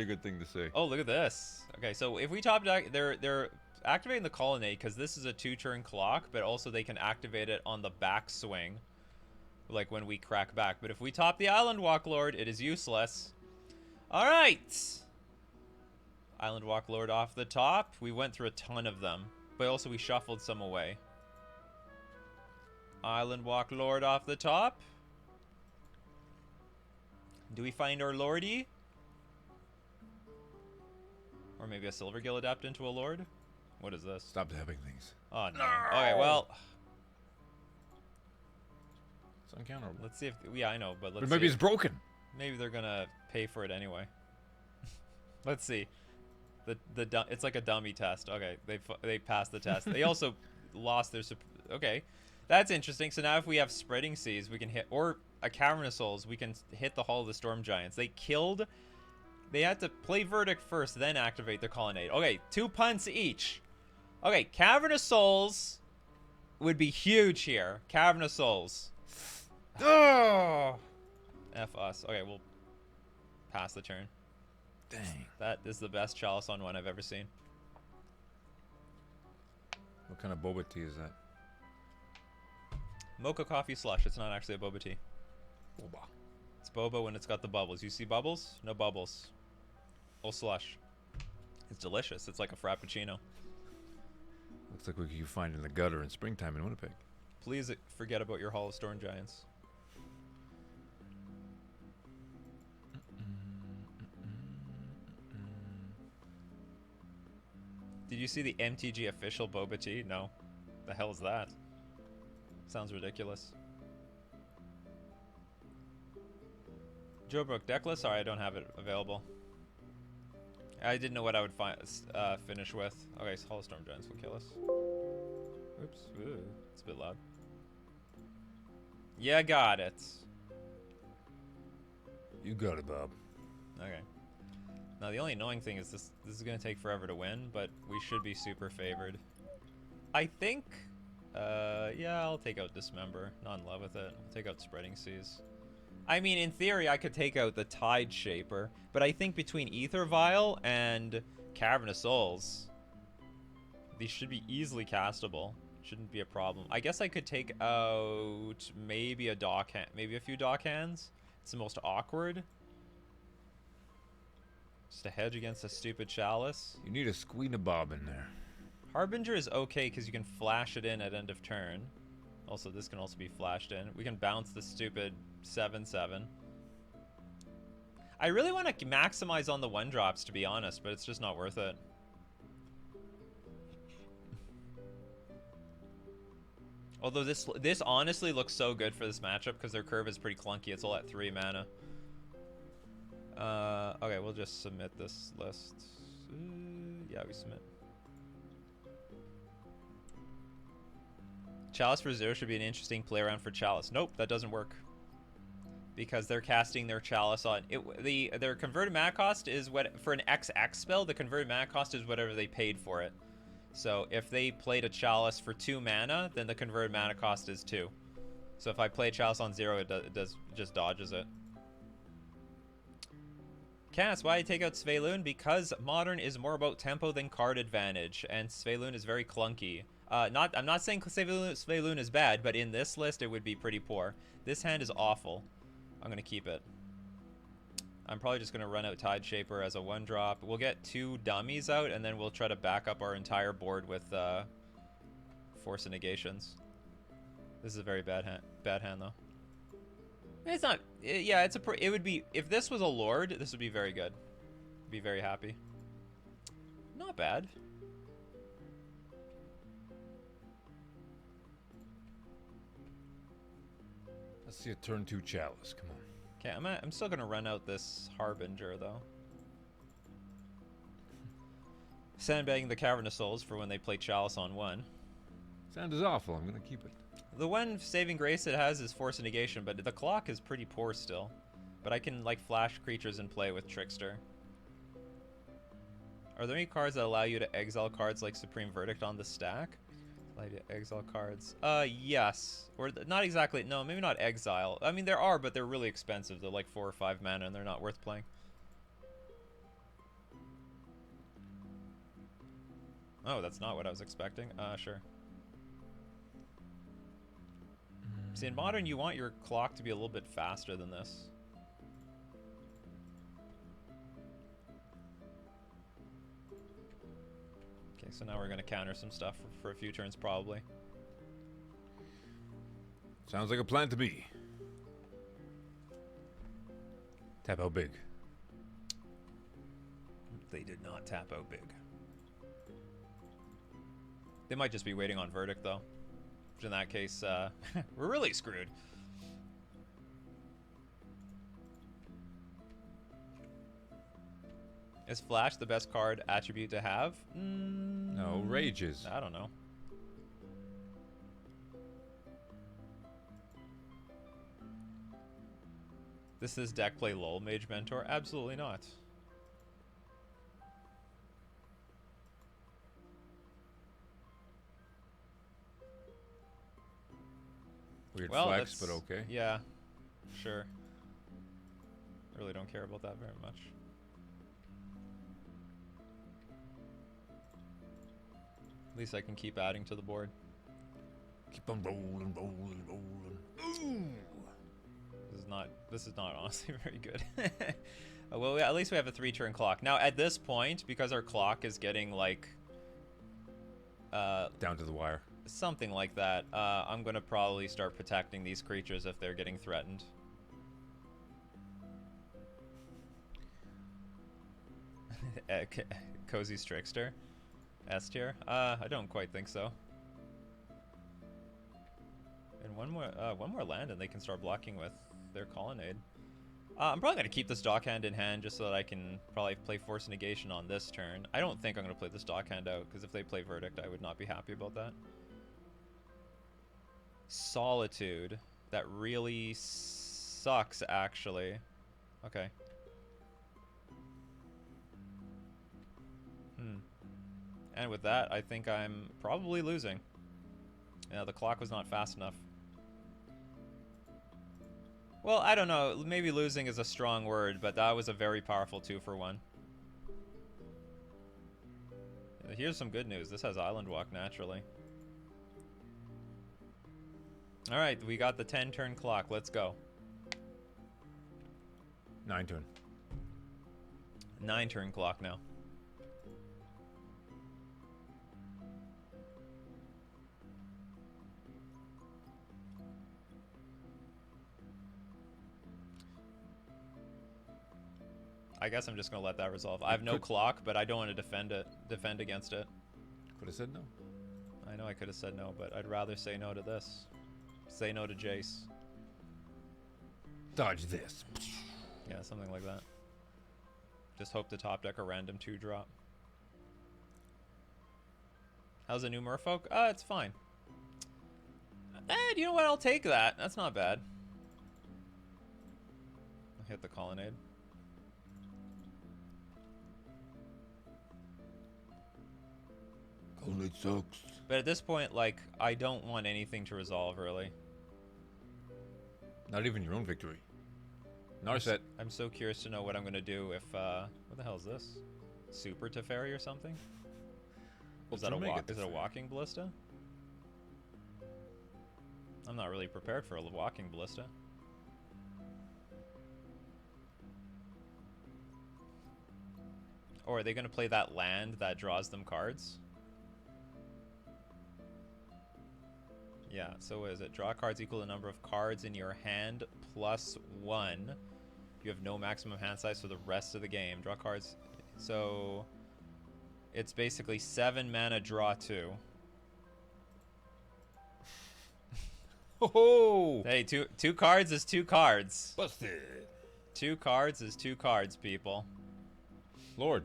good thing to say. Oh, look at this. Okay, so if we top deck, they're activating the Colonnade because this is a 2-turn clock, but also they can activate it on the backswing, like when we crack back. But if we top the Island Walk Lord, it is useless. All right. Island Walk Lord off the top. We went through a ton of them, but also we shuffled some away. Island Walk Lord off the top. Do we find our Lordy? Or maybe a Silver Gill adapt into a Lord? What is this? Stop tapping things. Oh, no. Okay, well... It's uncounterable. Let's see if... Yeah, I know, but let's maybe see it's broken. Maybe they're gonna pay for it anyway. Let's see. It's like a dummy test. Okay, they passed the test. They also lost their... Okay, that's interesting. So now if we have Spreading Seas, we can hit... Or a Cavernous Souls, we can hit the Hall of the Storm Giants. They killed... They had to play Verdict first, then activate their Colonnade. Okay, 2 punts each. Okay, Cavernous Souls would be huge here. Cavernous Souls. Oh! F us. Okay, we'll pass the turn. Dang. That is the best Chalice on 1 I've ever seen. What kind of boba tea is that? Mocha Coffee Slush. It's not actually a boba tea. Boba. It's boba when it's got the bubbles. You see bubbles? No bubbles. Oh, slush. It's delicious. It's like a frappuccino. Looks like what you find in the gutter in springtime in Winnipeg. Please forget about your Hall of Storm Giants. Did you see the MTG official boba tea? No. The hell is that? Sounds ridiculous. Joe Brook Deckless? Sorry, I don't have it available. I didn't know what I would finish with. Okay, so Hall of Storm Giants will kill us. Oops. Ooh, it's a bit loud. Yeah, got it. You got it, Bob. Okay. Now, the only annoying thing is this is going to take forever to win, but we should be super favored. I think... yeah, I'll take out Dismember. Not in love with it. I'll take out Spreading Seas. I mean, in theory, I could take out the Tide Shaper, but I think between Ether Vial and Cavernous Souls, these should be easily castable. Shouldn't be a problem. I guess I could take out maybe a Dockhand, maybe a few Dockhands. It's the most awkward. Just a hedge against a stupid Chalice. You need a Squeenabob in there. Harbinger is okay because you can flash it in at end of turn. Also, this can also be flashed in. We can bounce the stupid 7/7. I really want to maximize on the 1-drops, to be honest, but it's just not worth it. Although this honestly looks so good for this matchup because their curve is pretty clunky. It's all at 3 mana. Okay, we'll just submit this list. Yeah, we submit. Chalice for 0 should be an interesting play around for Chalice. Nope, that doesn't work. Because they're casting their Chalice on it. Their converted mana cost is what for an XX spell. The converted mana cost is whatever they paid for it. So if they played a Chalice for 2 mana, then the converted mana cost is 2. So if I play Chalice on 0, it just dodges it. Cass, why take out Sveilun? Because Modern is more about tempo than card advantage, and Sveilun is very clunky. I'm not saying Sveilun is bad, but in this list it would be pretty poor. This hand is awful. I'm gonna keep it. I'm probably just gonna run out Tide Shaper as a 1-drop. We'll get 2 dummies out, and then we'll try to back up our entire board with Force of Negations. This is a very bad hand though. It's not. Yeah, it would be if this was a Lord. This would be very good. Be very happy. Not bad. Let's see a turn 2 Chalice. Come on. Okay, I'm still gonna run out this Harbinger though. Sandbagging the Cavern of Souls for when they play Chalice on 1. Sound is awful. I'm gonna keep it. The one saving grace it has is Force of Negation, but the clock is pretty poor still. But I can like flash creatures and play with Trickster. Are there any cards that allow you to exile cards like Supreme Verdict on the stack? Allow you to exile cards. Yes. Or not exactly. No, maybe not exile. I mean, there are, but they're really expensive. They're like 4 or 5 mana, and they're not worth playing. Oh, that's not what I was expecting. Sure. See, in Modern, you want your clock to be a little bit faster than this. Okay, so now we're going to counter some stuff for a few turns, probably. Sounds like a plan to me. Tap out big. They did not tap out big. They might just be waiting on Verdict, though. Which in that case, we're really screwed. Is Flash the best card attribute to have? No, Rage is. I don't know. This is deck play lol, Mage Mentor? Absolutely not. Weird Well, flex, but okay. Yeah, sure. I really don't care about that very much. At least I can keep adding to the board. Keep on rolling, rolling, rolling. Ooh. This is not honestly very good. Well, at least we have a 3-turn clock. Now, at this point, because our clock is getting like down to the wire. Something like that, I'm gonna probably start protecting these creatures if they're getting threatened. Cozy's Trickster? S tier? I don't quite think so. And one more land and they can start blocking with their Colonnade. I'm probably going to keep this Dockhand in hand just so that I can probably play Force Negation on this turn. I don't think I'm going to play this Dockhand out, because if they play Verdict, I would not be happy about that. Solitude. That really sucks, actually. Okay. And with that, I think I'm probably losing. Yeah, the clock was not fast enough. Well, I don't know. Maybe losing is a strong word, but that was a very powerful 2-for-1. Here's some good news. This has Island Walk naturally. Alright, we got the 10-turn clock. Let's go. 9-turn. 9-turn clock now. I guess I'm just gonna let that resolve. I have no clock, but I don't want to defend against it. Could have said no. I know I could have said no, but I'd rather say no to this. Say no to Jace. Dodge this. Yeah, something like that. Just hope the top deck a random 2-drop. How's the new Merfolk? It's fine. You know what? I'll take that. That's not bad. I'll hit the Colonnade. Colonnade sucks. But at this point, like, I don't want anything to resolve, really. Not even your own victory. Narset. I'm so curious to know what I'm going to do if, what the hell is this? Super Teferi or something? Well, Is it a walking ballista? I'm not really prepared for a walking ballista. Or are they going to play that land that draws them cards? Yeah, so what is it? Draw cards equal to the number of cards in your hand plus 1. You have no maximum hand size for the rest of the game. Draw cards. So it's basically 7 mana, draw 2. Oh! Hey, two cards is 2 cards. Busted. 2 cards is 2 cards, people. Lord.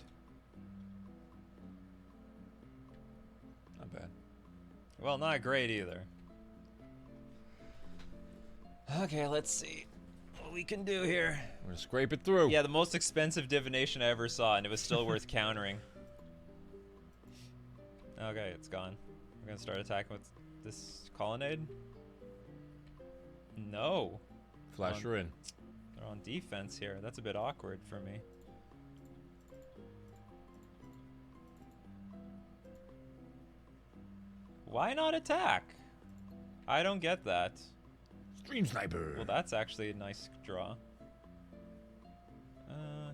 Not bad. Well, not great either. Okay, let's see what we can do here. We're gonna scrape it through. Yeah, the most expensive divination I ever saw, and it was still worth countering. Okay, it's gone. We're gonna start attacking with this Colonnade. No. Flash her in. They're on defense here. That's a bit awkward for me. Why not attack? I don't get that. Stream Sniper. Well, that's actually a nice draw.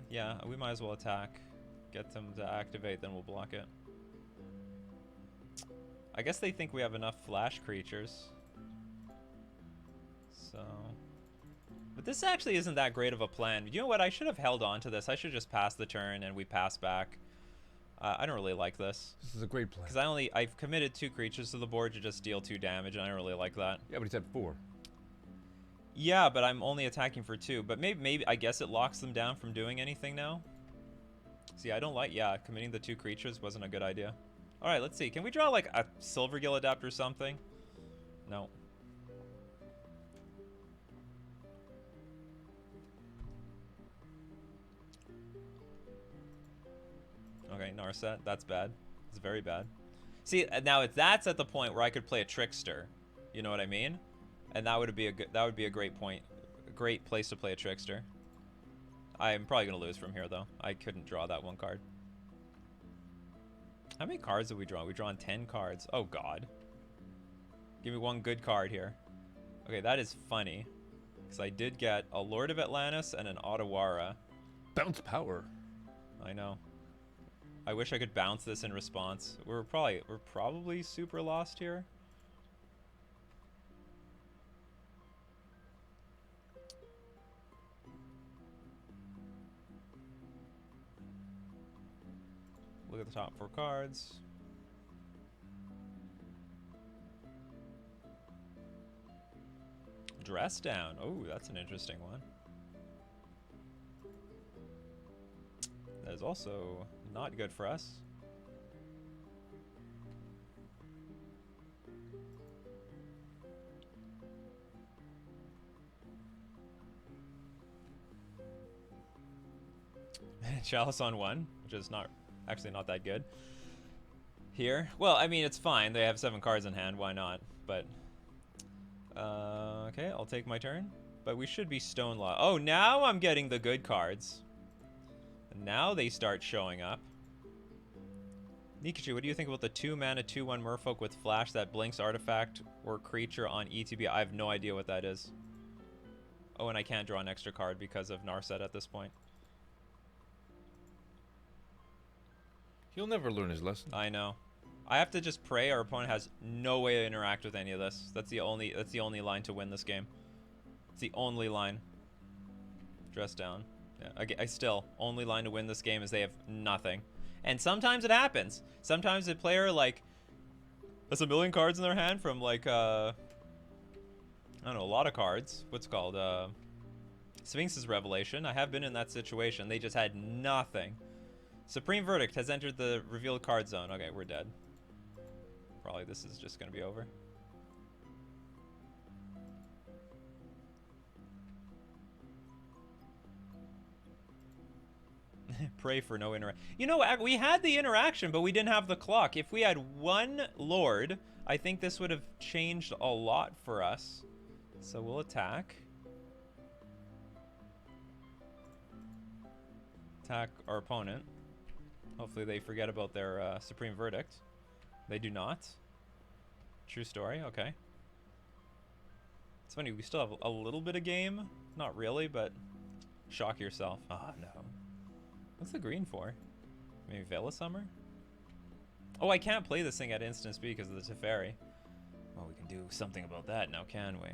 Yeah, we might as well attack. Get them to activate, then we'll block it. I guess they think we have enough flash creatures. So... But this actually isn't that great of a plan. You know what? I should have held on to this. I should just pass the turn and we pass back. I don't really like this. This is a great plan. Because I've committed 2 creatures to the board to just deal 2 damage, and I don't really like that. Yeah, but he's at 4. Yeah, but I'm only attacking for 2. But maybe I guess it locks them down from doing anything now. See, I don't like, yeah, committing the 2 creatures wasn't a good idea. All right, let's see. Can we draw like a Silvergill Adept or something? No. Okay, Narset, that's bad. It's very bad. See, now that's at the point where I could play a Trickster. You know what I mean? And that would be a great point, a great place to play a Trickster. I'm probably gonna lose from here though. I couldn't draw that 1 card. How many cards have we drawn? We've drawn 10 cards. Oh god. Give me 1 good card here. Okay, that is funny. Because I did get a Lord of Atlantis and an Otawara. Bounce power. I know. I wish I could bounce this in response. We're probably super lost here. Look at the top 4 cards. Dress down. Oh, that's an interesting one. That is also not good for us. Chalice on 1, which is actually not that good. Here, well, I mean, it's fine. They have 7 cards in hand. Why not? But okay, I'll take my turn. But we should be stone law. Oh, now I'm getting the good cards. Now they start showing up. Nikachu, what do you think about the 2 mana 2/1 Merfolk with flash that blinks artifact or creature on ETB? I have no idea what that is. Oh, and I can't draw an extra card because of Narset at this point. He'll never learn his lesson. I know. I have to just pray our opponent has no way to interact with any of this. That's the only line to win this game. It's the only line. Dress down. Yeah, I still only line to win this game is they have nothing. And sometimes it happens. Sometimes a player like has a million cards in their hand from like I don't know, a lot of cards. What's it called? Sphinx's Revelation. I have been in that situation. They just had nothing. Supreme Verdict has entered the revealed card zone. Okay, we're dead. Probably this is just going to be over. Pray for no interaction. You know, we had the interaction, but we didn't have the clock. If we had one Lord, I think this would have changed a lot for us. So we'll attack. Attack our opponent. Hopefully they forget about their Supreme Verdict. They do not. True story, okay. It's funny, we still have a little bit of game. Not really, but shock yourself. Ah, no. What's the green for? Maybe Veil of Summer? Oh, I can't play this thing at instant speed because of the Teferi. Well, we can do something about that now, can we?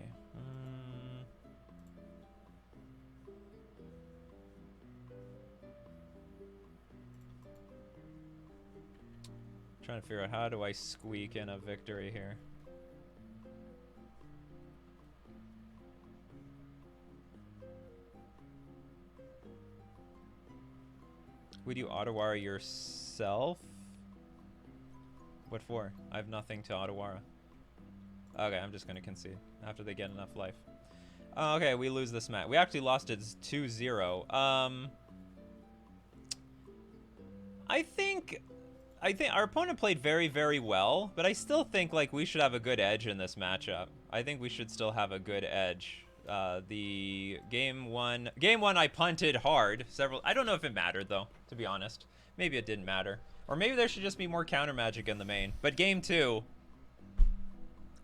Trying to figure out how do I squeak in a victory here. Would you auto-wire yourself? What for? I have nothing to auto-wire. Okay, I'm just gonna concede after they get enough life. Okay, we lose this match. We actually lost it 2-0. I think our opponent played very, very well, but I still think like we should have a good edge in this matchup. I think we should still have a good edge. The game one I punted hard several. I don't know if it mattered though, to be honest. Maybe it didn't matter, or maybe there should just be more counter magic in the main. But game two,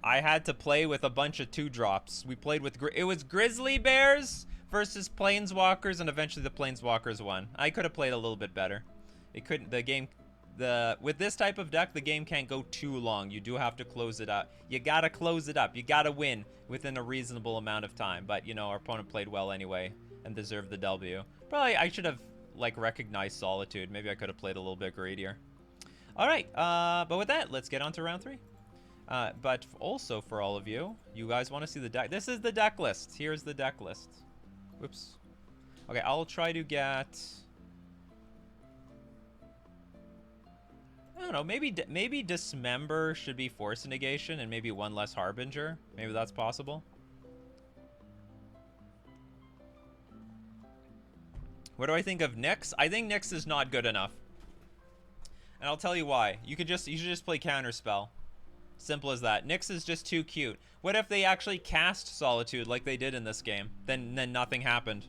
I had to play with a bunch of 2-drops. We played with it was Grizzly Bears versus Planeswalkers, and eventually the Planeswalkers won. I could have played a little bit better. It couldn't. With this type of deck, the game can't go too long. You do have to close it up. You gotta close it up. You gotta win within a reasonable amount of time. But, you know, our opponent played well anyway and deserved the W. Probably I should have, like, recognized Solitude. Maybe I could have played a little bit greedier. All right, but with that, let's get on to round 3. But also for all of you, you guys want to see the deck. This is the deck list. Here's the deck list. Whoops. Okay, I'll try to get... I don't know, maybe Dismember should be Force Negation and maybe one less Harbinger. Maybe that's possible. What do I think of Nyx? I think Nyx is not good enough. And I'll tell you why. You should just play Counterspell. Simple as that. Nyx is just too cute. What if they actually cast Solitude like they did in this game? Then nothing happened.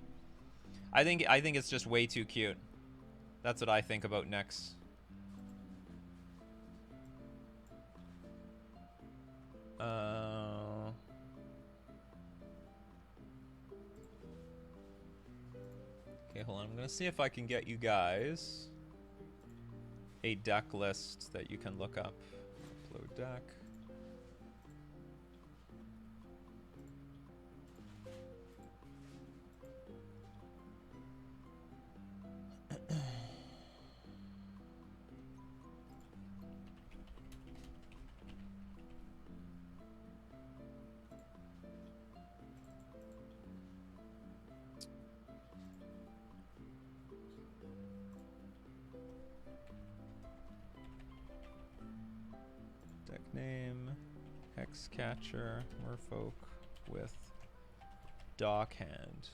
I think it's just way too cute. That's what I think about Nyx. Okay, hold on. I'm gonna see if I can get you guys a deck list that you can look up. Upload deck. Name, Hexcatcher, Merfolk with Dockhand.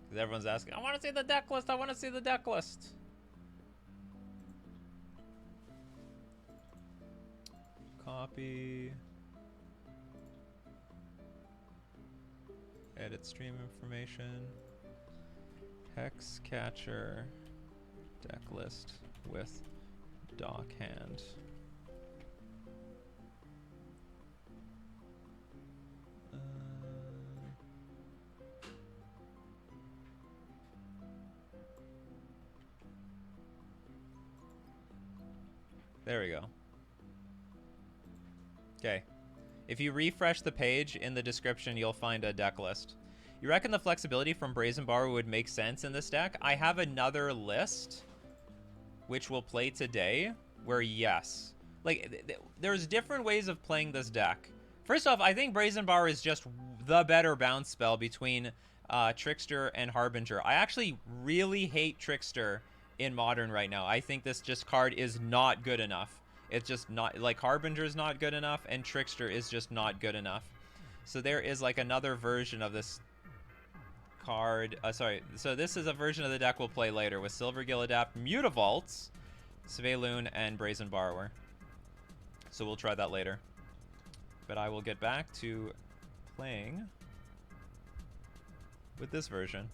Because everyone's asking, I want to see the deck list, I want to see the deck list. Copy. Edit stream information. Hexcatcher deck list with Dockhand. There we go. Okay. If you refresh the page in the description, you'll find a deck list. You reckon the flexibility from Brazen Bar would make sense in this deck? I have another list, which we'll play today, where yes. Like, there's different ways of playing this deck. First off, I think Brazen Bar is just the better bounce spell between Trickster and Harbinger. I actually really hate Trickster in Modern right now. I think this just card is not good enough. It's just not, like, Harbinger is not good enough, and Trickster is just not good enough. So there is, like, another version of this card. Sorry, so this is a version of the deck we'll play later with Silvergill Adapt, Mutavaults, Svelune, and Brazen Borrower. So we'll try that later. But I will get back to playing with this version.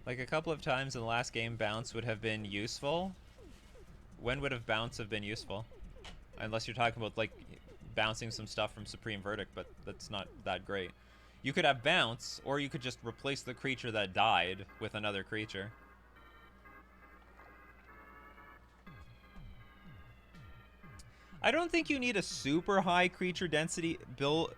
Like, a couple of times in the last game, bounce would have been useful. When would have bounce have been useful? Unless you're talking about, like, bouncing some stuff from Supreme Verdict, but that's not that great. You could have bounce, or you could just replace the creature that died with another creature. I don't think you need a super high creature density build.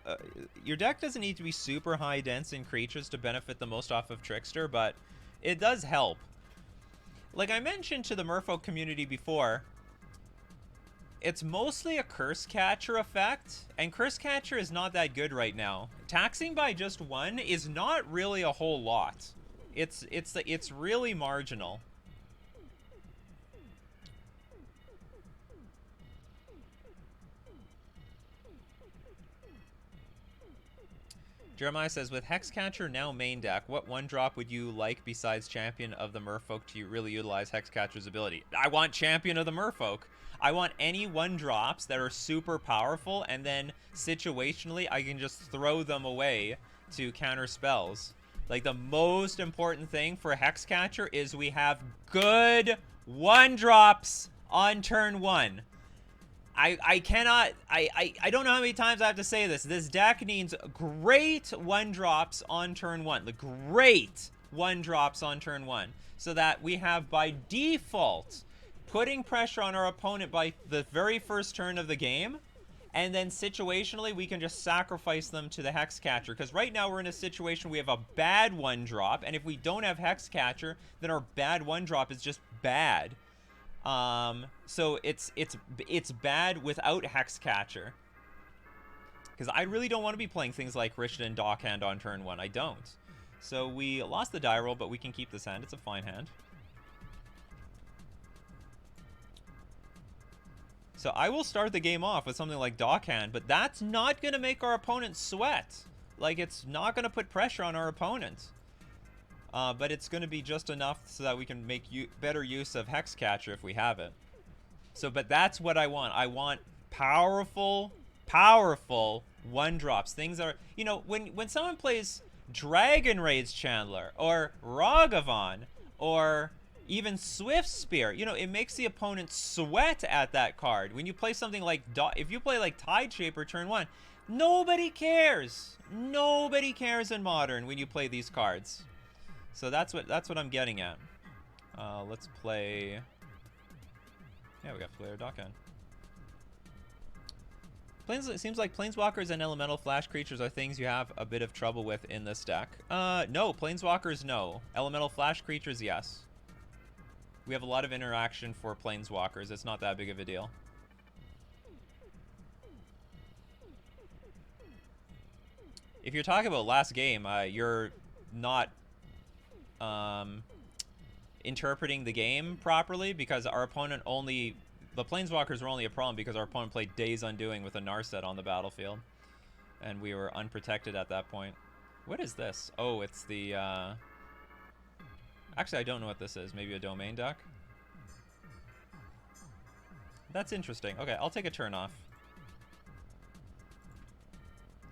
Your deck doesn't need to be super high dense in creatures to benefit the most off of Trickster, but it does help. Like I mentioned to the Merfolk community before, it's mostly a Hexcatcher effect, and Hexcatcher is not that good right now. Taxing by just one is not really a whole lot. It's really marginal. Jeremiah says, with Hexcatcher now main deck, what one drop would you like besides Champion of the Merfolk to really utilize Hexcatcher's ability? I want Champion of the Merfolk. I want any one drops that are super powerful, and then situationally I can just throw them away to counter spells. Like, the most important thing for Hexcatcher is we have good one drops on turn one. I cannot, I don't know how many times I have to say this. This deck needs great one drops on turn one. The great one drops on turn one. So that we have, by default, putting pressure on our opponent by the very first turn of the game. And then situationally, we can just sacrifice them to the Hexcatcher. Because right now we're in a situation we have a bad one drop. And if we don't have Hexcatcher, then our bad one drop is just bad. So it's bad without Hexcatcher. Because I really don't want to be playing things like Rishta and Dockhand on turn one. I don't. So we lost the die roll, but we can keep this hand. It's a fine hand. So I will start the game off with something like Dockhand, but that's not going to make our opponent sweat. Like, it's not going to put pressure on our opponent. But it's going to be just enough so that we can make better use of Hexcatcher if we have it. So, but that's what I want. I want powerful, powerful one-drops. Things are, you know, when someone plays Dragon Raids Chandler, or Ragavan, or even Swift Spear, you know, it makes the opponent sweat at that card. When you play something like, if you play like Tide Shaper turn one, nobody cares. Nobody cares in Modern when you play these cards. So that's what I'm getting at. Let's play. Yeah, we got Flare Dockhand. It seems like Planeswalkers and Elemental Flash creatures are things you have a bit of trouble with in this deck. No, Planeswalkers, no. Elemental Flash creatures, yes. We have a lot of interaction for Planeswalkers. It's not that big of a deal. If you're talking about last game, you're not interpreting the game properly, because our opponent only... The Planeswalkers were only a problem because our opponent played Days Undoing with a Narset on the battlefield. And we were unprotected at that point. What is this? Oh, it's the... Actually, I don't know what this is. Maybe a domain deck? That's interesting. Okay, I'll take a turn off.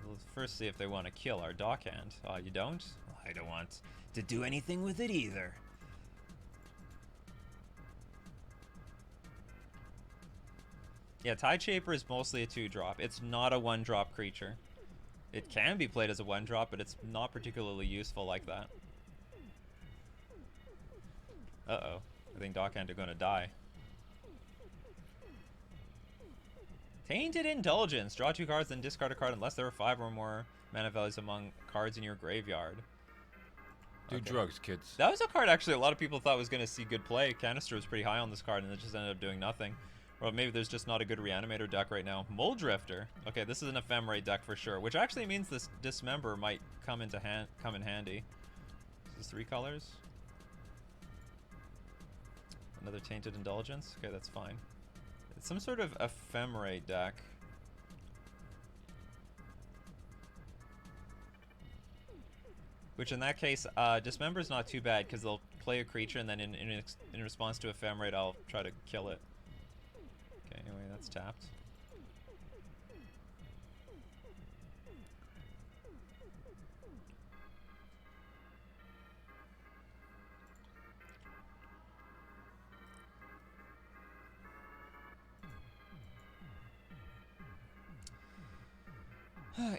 Let's first see if they want to kill our Dockhand. Oh, you don't? I don't want to do anything with it either. Yeah, Tide Shaper is mostly a 2-drop. It's not a 1-drop creature. It can be played as a 1-drop, but it's not particularly useful like that. Uh-oh. I think Dockhand are going to die. Tainted Indulgence. Draw 2 cards, then discard a card unless there are 5 or more mana values among cards in your graveyard. Do drugs, kids. That was a card actually a lot of people thought was going to see good play. Canister was pretty high on this card, and it just ended up doing nothing. Or maybe there's just not a good Reanimator deck right now. Mole Drifter. Okay, this is an Ephemerate deck for sure, which actually means this Dismember might come in handy. Is this 3 colors? Another Tainted Indulgence? Okay, that's fine. It's some sort of Ephemerate deck. Which in that case, Dismember's not too bad because they'll play a creature and then in response to Ephemerate, I'll try to kill it. Okay, anyway, that's tapped.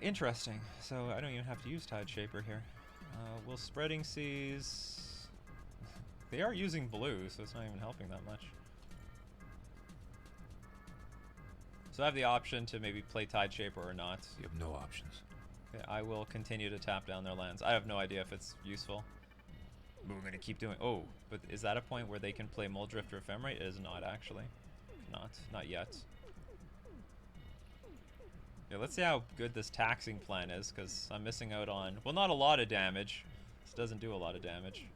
Interesting. So I don't even have to use Tide Shaper here. Will Spreading Seas... They are using blue, so it's not even helping that much. So I have the option to maybe play Tide Shaper or not. You have no options. Okay, I will continue to tap down their lands. I have no idea if it's useful. But we're going to keep doing... Oh, but is that a point where they can play Muldrift or Ephemerate? It is not, actually. Not yet. Yeah, let's see how good this taxing plan is, because I'm missing out on... Well, not a lot of damage. This doesn't do a lot of damage.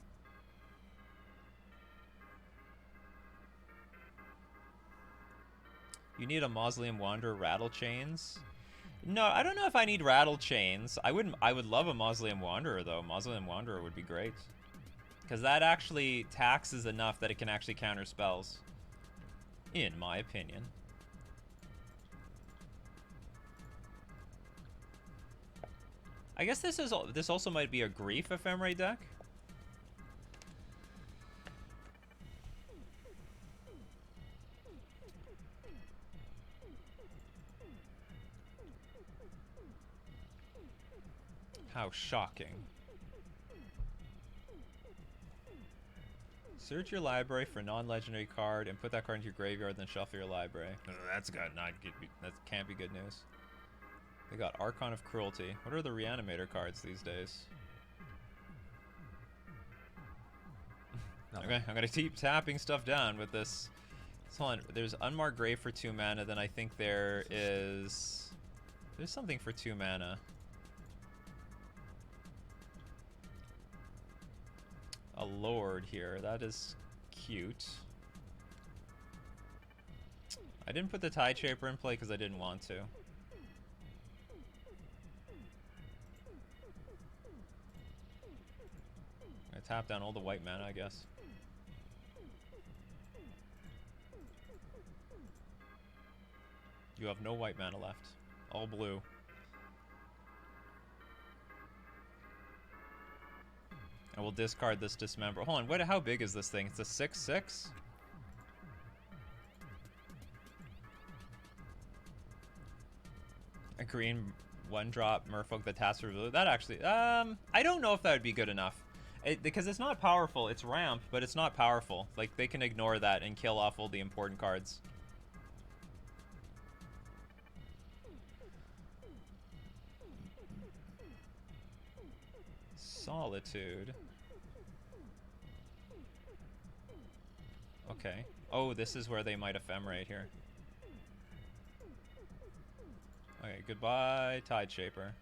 You need a Mausoleum Wanderer Rattle Chains? No, I don't know if I need Rattle Chains. I would love a Mausoleum Wanderer, though. Mausoleum Wanderer would be great. Because that actually taxes enough that it can actually counter spells. In my opinion. I guess this also might be a Grief Ephemerate deck. How shocking. Search your library for a non-legendary card and put that card into your graveyard, then shuffle your library. That's got not good. That can't be good news. They got Archon of Cruelty. What are the Reanimator cards these days? Okay, I'm gonna keep tapping stuff down with this. So hold on, there's Unmarked Grave for 2 mana. Then I think there's something for 2 mana. A Lord here. That is cute. I didn't put the Tide Shaper in play because I didn't want to. I tap down all the white mana, I guess. You have no white mana left. All blue. And we'll discard this Dismember. Hold on, how big is this thing? It's a 6/6? A green 1-drop Merfolk that taps for blue. That actually, I don't know if that would be good enough. Because it's not powerful. It's ramp, but it's not powerful. Like, they can ignore that and kill off all the important cards. Solitude. Okay. Oh, this is where they might Ephemerate here. Okay, goodbye, Tide Shaper.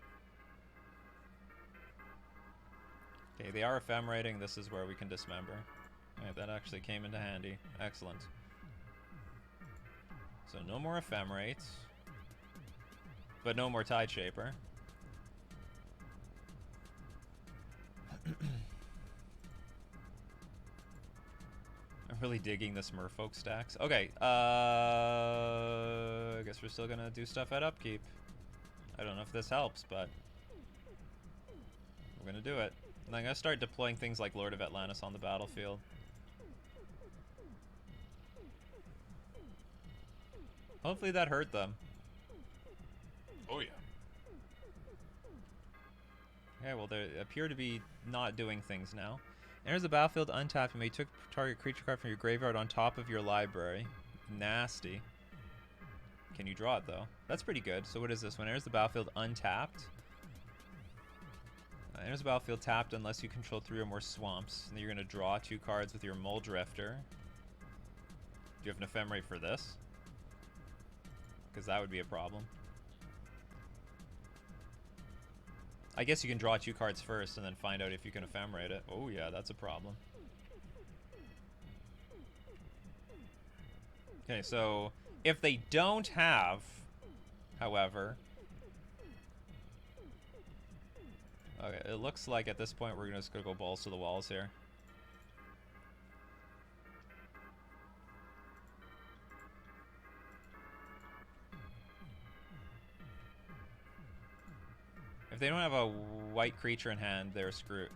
Okay, they are Ephemerating. This is where we can Dismember. Alright, that actually came into handy. Excellent. So no more Ephemerates. But no more Tide Shaper. I'm really digging this Merfolk stacks. Okay, I guess we're still gonna do stuff at upkeep. I don't know if this helps, but we're gonna do it. And I'm gonna start deploying things like Lord of Atlantis on the battlefield. Hopefully that hurt them. Oh yeah. Okay, well they appear to be not doing things now. Enters the battlefield untapped. You may target creature card from your graveyard on top of your library. Nasty. Can you draw it though? That's pretty good. So what is this? When it enters the battlefield untapped. Enters the battlefield tapped unless you control 3 or more swamps. And then you're going to draw 2 cards with your Mole Drifter. Do you have an ephemerate for this? Because that would be a problem. I guess you can draw 2 cards first and then find out if you can ephemerate it. Oh yeah, that's a problem. Okay, so if they don't have, however... Okay, it looks like at this point we're just gonna go balls to the walls here. If they don't have a white creature in hand, they're screwed.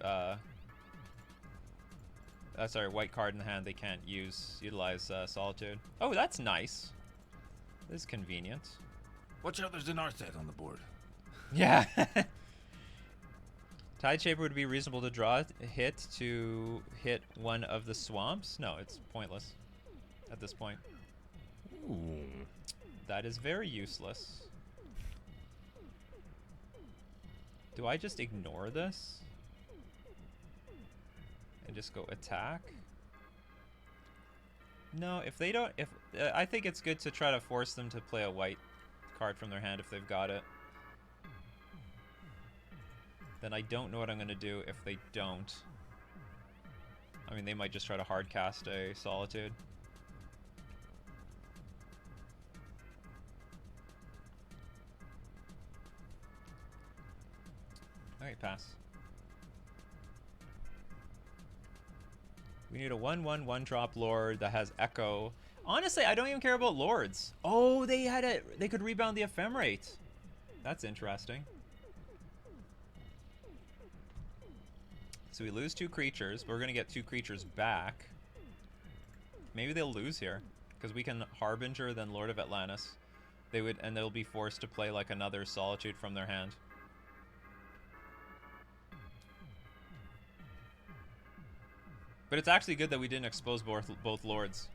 Sorry, white card in the hand, they can't utilize Solitude. Oh, that's nice. This is convenient. Watch out, there's an Arset on the board. Yeah. Tide Shaper would be reasonable to draw a hit to hit one of the swamps. No, it's pointless at this point. Ooh. That is very useless. Do I just ignore this? And just go attack? No, if they don't... I think it's good to try to force them to play a white card from their hand if they've got it. Then I don't know what I'm going to do if they don't. I mean, they might just try to hard cast a Solitude. Okay, pass. We need a 1/1 1-drop Lord that has Echo. Honestly, I don't even care about Lords. Oh, they could rebound the Ephemerate. That's interesting. So we lose 2 creatures, but we're gonna get 2 creatures back. Maybe they'll lose here, because we can Harbinger, then Lord of Atlantis. And they'll be forced to play like another Solitude from their hand. But it's actually good that we didn't expose both Lords.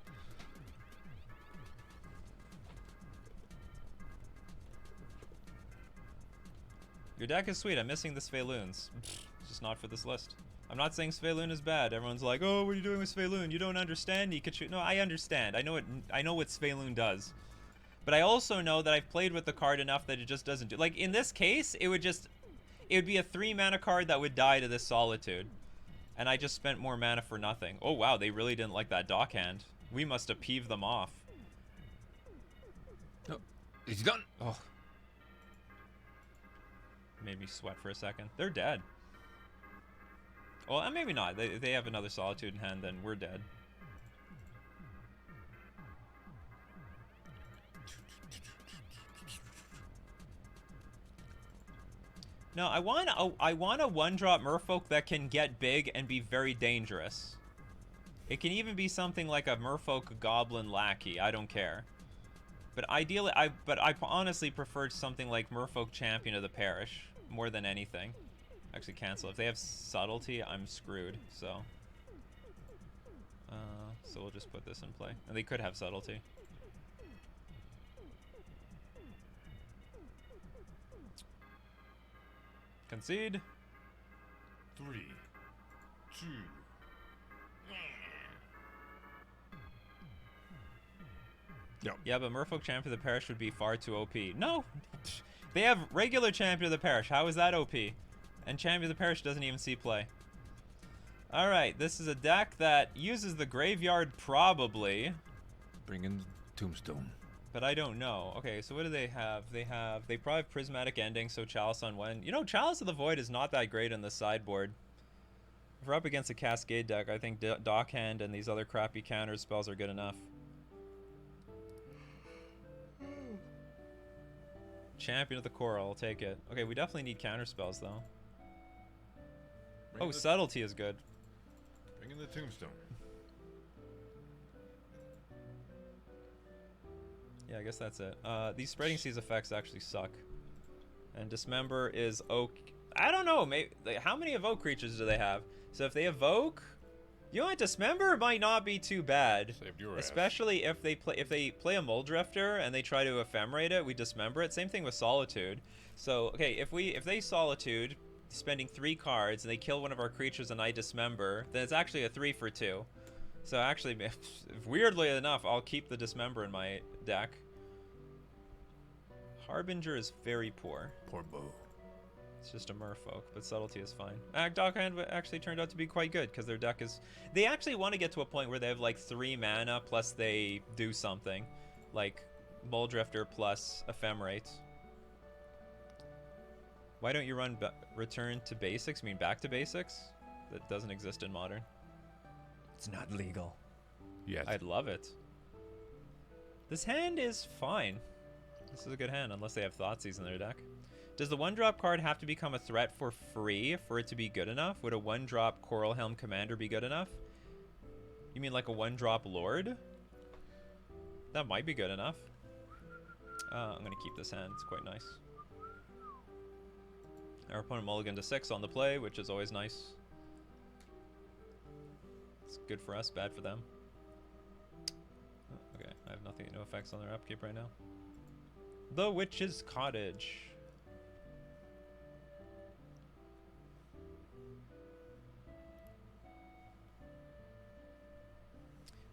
Your deck is sweet. I'm missing the Sphaloons. Just not for this list. I'm not saying Sphaloon is bad. Everyone's like, oh, what are you doing with Sphaloon? You don't understand Nikachu. No, I understand. I know what Sphaloon does. But I also know that I've played with the card enough that it just doesn't do... Like, in this case, it would be a 3-mana card that would die to this Solitude. And I just spent more mana for nothing. Oh, wow, they really didn't like that dock hand. We must have peeved them off. Oh, he's done. Oh. Made me sweat for a second. They're dead. Well, maybe not. They have another Solitude in hand, then we're dead. No, I want a 1-drop Merfolk that can get big and be very dangerous. It can even be something like a Merfolk Goblin Lackey. I don't care. But ideally, I honestly prefer something like Merfolk Champion of the Parish more than anything. Actually, cancel. If they have Subtlety, I'm screwed. So we'll just put this in play. And they could have Subtlety. Concede. 3, 2. Yeah, but Merfolk Champion of the Parish would be far too OP. No! They have regular Champion of the Parish. How is that OP? And Champion of the Parish doesn't even see play. Alright, this is a deck that uses the graveyard probably. Bring in the Tombstone. But I don't know. Okay, so what do they have? They probably have Prismatic Ending, so Chalice on one. You know, Chalice of the Void is not that great on the sideboard. If we're up against a Cascade deck, I think Dockhand and these other crappy counter spells are good enough. Champion of the Coral, I'll take it. Okay, we definitely need counter spells though. Oh, Subtlety is good. Bring in the Tombstone. Yeah, I guess that's it. These Spreading Seas effects actually suck. And Dismember is Oak. I don't know. Maybe how many evoke creatures do they have? So if they evoke, you know what? Dismember might not be too bad. Saved your ass. Especially if they play a Mole Drifter and they try to ephemerate it, we dismember it. Same thing with Solitude. So okay, if they Solitude, spending 3 cards, and they kill one of our creatures and I dismember, then it's actually a 3 for 2. So actually, weirdly enough, I'll keep the dismember in my deck. Harbinger is very poor. Poor Bo. It's just a Merfolk, but subtlety is fine. Dockhand actually turned out to be quite good, because their deck is... They actually want to get to a point where they have like 3 mana, plus they do something. Like Muldrifter plus Ephemerate. Why don't you run Return to Basics? I mean back to basics? That doesn't exist in Modern. It's not legal. Yes. I'd love it. This hand is fine. This is a good hand, unless they have Thoughtseize in their deck. Does the 1-drop card have to become a threat for free for it to be good enough? Would a 1-drop Coral Helm Commander be good enough? You mean like a 1-drop Lord? That might be good enough. I'm going to keep this hand. It's quite nice. Our opponent mulliganed to 6 on the play, which is always nice. It's good for us, bad for them. Okay, I have nothing, no effects on their upkeep right now. The Witch's Cottage.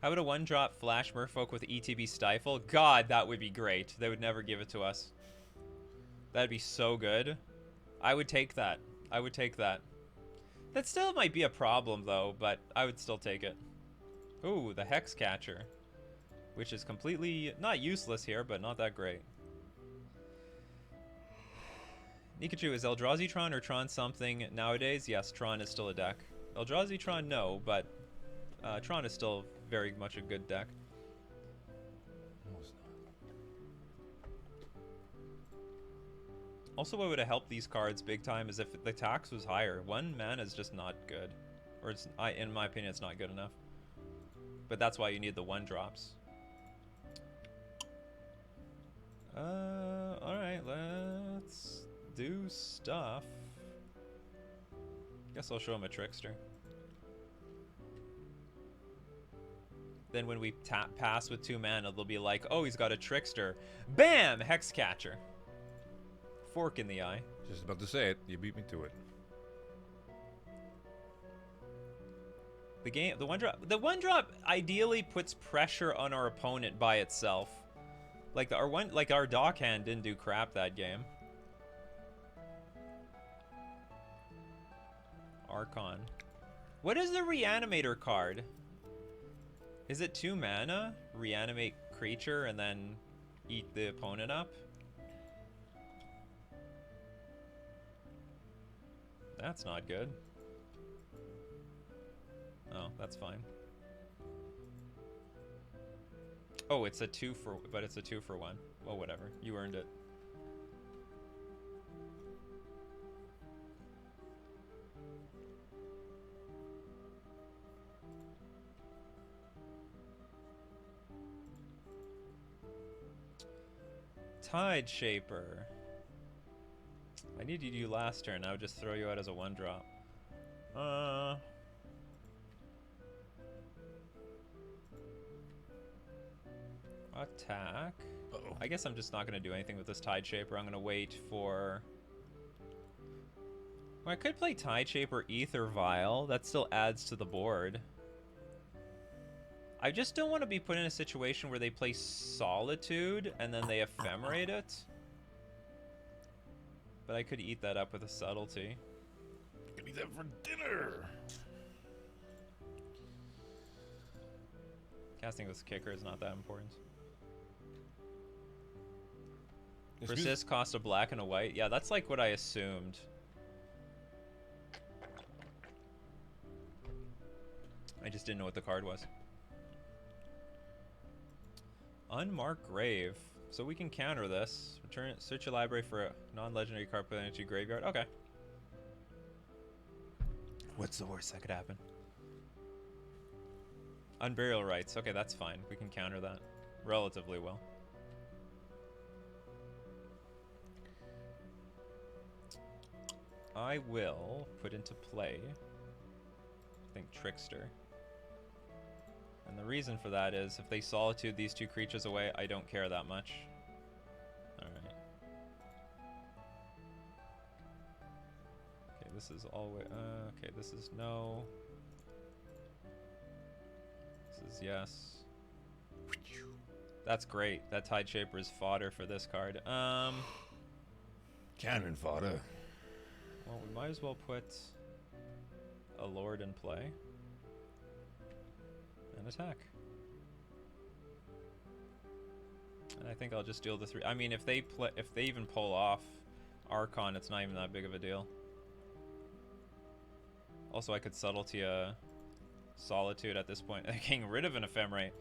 How about a 1-drop Flash Merfolk with ETB Stifle? God, that would be great. They would never give it to us. That'd be so good. I would take that. I would take that. That still might be a problem, though, but I would still take it. Ooh, the Hexcatcher. Which is completely, not useless here, but not that great. Nikachu, is Eldrazi Tron or Tron something nowadays? Yes, Tron is still a deck. Eldrazi Tron, no, but Tron is still very much a good deck. No, it's not. Also, what would have helped these cards big time is if the tax was higher. 1 mana is just not good. Or it's, in my opinion, it's not good enough. But that's why you need the 1-drops. Alright, let's do stuff. Guess I'll show him a Trickster. Then when we pass with 2 mana, they'll be like, oh, he's got a Trickster. Bam! Hexcatcher. Fork in the eye. Just about to say it. You beat me to it. The 1-drop ideally puts pressure on our opponent by itself. Like our dock hand didn't do crap that game. Archon. What is the Reanimator card? Is it 2 mana? Reanimate creature and then eat the opponent up? That's not good. Oh, that's fine. Oh, it's a 2 for, but it's a 2 for 1. Well, whatever. You earned it. Tide Shaper. I needed you last turn. I would just throw you out as a 1-drop. Attack. Uh-oh. I guess I'm just not going to do anything with this Tide Shaper. I'm going to wait for... Well, I could play Tide Shaper Ether Vial. That still adds to the board. I just don't want to be put in a situation where they play Solitude and then they ephemerate it. But I could eat that up with a Subtlety. Give me that for dinner. Casting this kicker is not that important. This Persist cost a black and a white. Yeah, that's like what I assumed. I just didn't know what the card was. Unmarked Grave. So we can counter this. Return, search your library for a non-legendary card put into your graveyard. Okay. What's the worst that could happen? Unburial Rites. Okay, that's fine. We can counter that relatively well. I will put into play, I think, Trickster. And the reason for that is if they Solitude these 2 creatures away, I don't care that much. Alright. Okay, this is always... okay, this is no. This is yes. That's great. That Tide Shaper is fodder for this card. Cannon fodder. Well, we might as well put a Lord in play. And attack. And I think I'll just deal the 3. I mean, if they even pull off Archon, it's not even that big of a deal. Also, I could subtlety a Solitude at this point. Getting rid of an Ephemerate.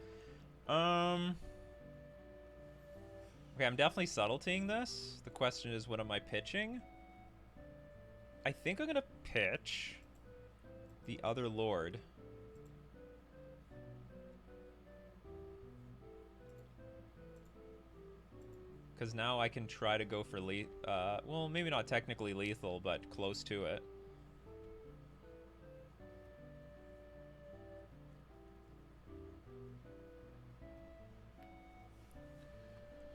Okay, I'm definitely subtletying this. The question is, what am I pitching? I think I'm gonna pitch the other Lord. Because now I can try to go for well, maybe not technically lethal, but close to it.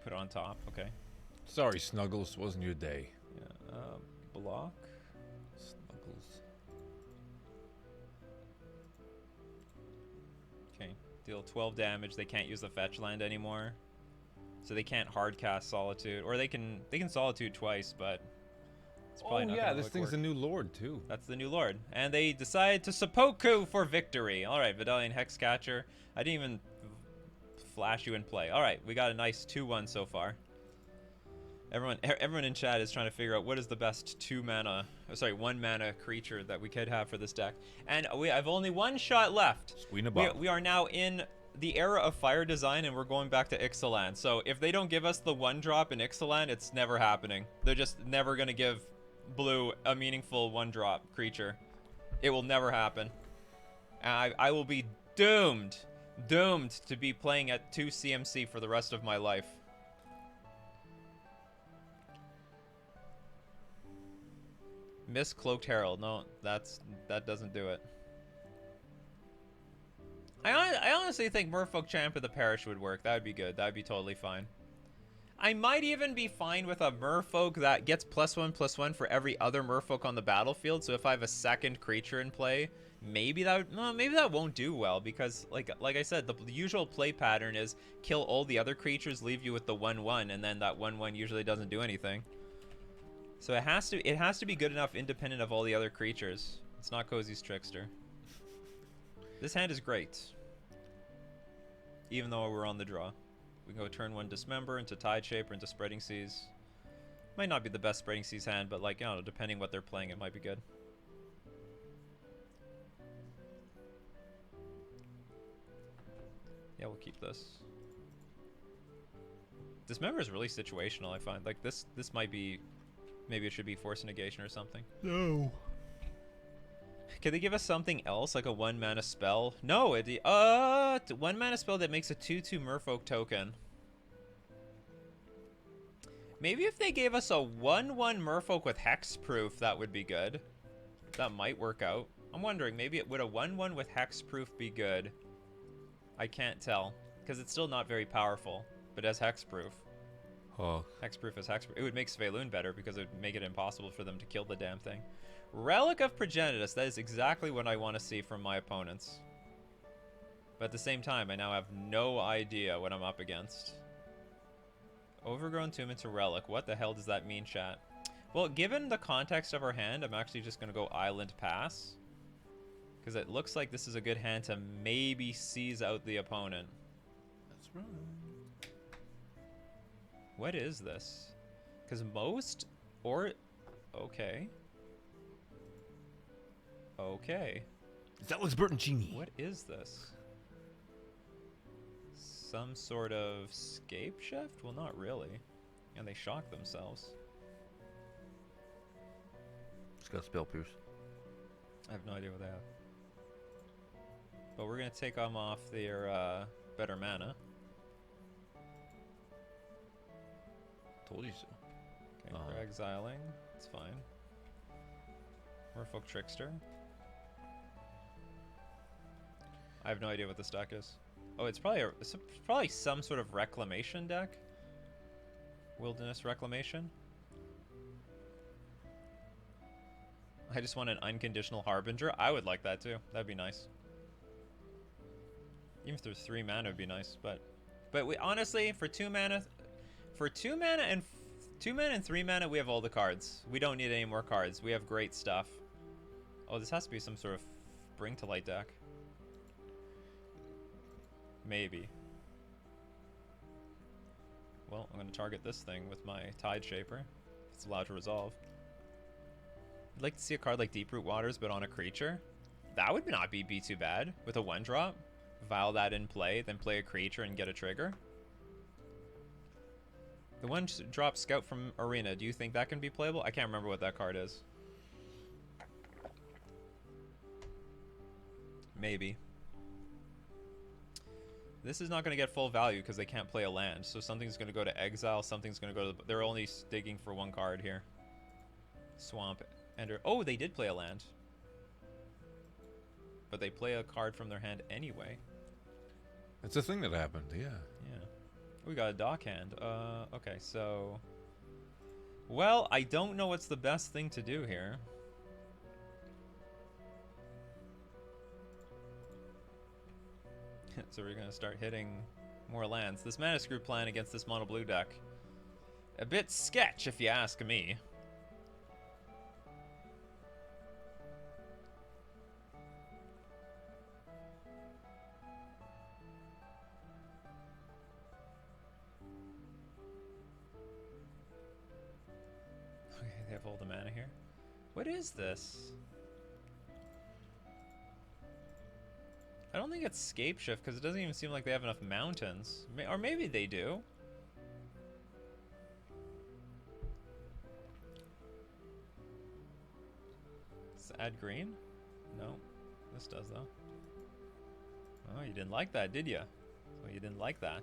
Put it on top, okay. Sorry, Snuggles, wasn't your day. Yeah, block. Snuggles. Okay, deal 12 damage. They can't use the fetch land anymore. So they can't hard cast Solitude. Or they can Solitude twice, but it's probably not yeah, gonna this thing's a new Lord, too. That's the new Lord. And they decide to seppuku for victory. Alright, Vidalian Hexcatcher. I didn't even flash you in play. Alright, we got a nice 2-1 so far. Everyone in chat is trying to figure out what is the best 1 mana creature that we could have for this deck. And we have only one shot left. We are now in the era of fire design, and we're going back to Ixalan. So if they don't give us the 1-drop in Ixalan, it's never happening. They're just never going to give blue a meaningful 1-drop creature. It will never happen. And I will be doomed to be playing at 2 CMC for the rest of my life. Miss Cloaked Herald. No, that doesn't do it. I honestly think Merfolk Champ of the Parish would work. That would be good. That would be totally fine. I might even be fine with a Merfolk that gets +1/+1 for every other Merfolk on the battlefield. So if I have a second creature in play, maybe that won't do well, because like I said, the usual play pattern is kill all the other creatures, leave you with the 1/1, and then that 1/1 usually doesn't do anything. So it has to be good enough independent of all the other creatures. It's not Cozy's Trickster. This hand is great. Even though we're on the draw. We can go turn 1 Dismember into Tide Shaper into Spreading Seas. Might not be the best Spreading Seas hand, but like, I don't know, depending what they're playing, it might be good. Yeah, we'll keep this. Dismember is really situational, I find. Like, this might be... Maybe it should be Force Negation or something. No. Can they give us something else, like a 1-mana spell? No, 1-mana spell that makes a 2/2 Merfolk token. Maybe if they gave us a 1/1 Merfolk with Hexproof, that would be good. That might work out. I'm wondering, maybe would a 1/1 with Hexproof be good? I can't tell, because it's still not very powerful, but as Hexproof. Oh. Hexproof is Hexproof. It would make Svelune better, because it would make it impossible for them to kill the damn thing. Relic of Progenitus, that is exactly what I want to see from my opponents. But at the same time, I now have no idea what I'm up against. Overgrown Tomb into Relic. What the hell does that mean, chat? Well, given the context of our hand, I'm actually just going to go Island Pass. Because it looks like this is a good hand to maybe seize out the opponent. That's right. What is this? Because most... or... okay. Okay. That looks Bertoncini. What is this? Some sort of scape shift? Well, not really. And they shock themselves. It's got Spell Pierce. I have no idea what they have. But we're going to take them off their better mana. Told you so. Okay, we're exiling. It's fine. Merfolk Trickster. I have no idea what this deck is. Oh, it's probably some sort of reclamation deck. Wilderness Reclamation. I just want an unconditional Harbinger. I would like that too. That'd be nice. Even if there's 3 mana, it'd be nice. But we honestly, for 2 mana, and 3 mana, we have all the cards. We don't need any more cards. We have great stuff. Oh, this has to be some sort of Bring to Light deck. Maybe. Well, I'm going to target this thing with my Tide Shaper. It's allowed to resolve. I'd like to see a card like Deep Root Waters, but on a creature. That would not be too bad. With a 1-drop. Vial that in play, then play a creature and get a trigger. The 1-drop Scout from Arena, do you think that can be playable? I can't remember what that card is. Maybe. This is not going to get full value because they can't play a land. So something's going to go to exile, something's going to go to... They're only digging for 1 card here. Swamp, Ender... Oh, they did play a land. But they play a card from their hand anyway. It's a thing that happened, yeah. Yeah. We got a dock hand. Okay, so... Well, I don't know what's the best thing to do here. So we're going to start hitting more lands. This Mana Screw plan against this mono blue deck. A bit sketch, if you ask me. Okay, they have all the mana here. What is this? I don't think it's Scape Shift because it doesn't even seem like they have enough mountains. Or maybe they do. Does it add green? No. This does though. Oh, you didn't like that, did you? So you didn't like that.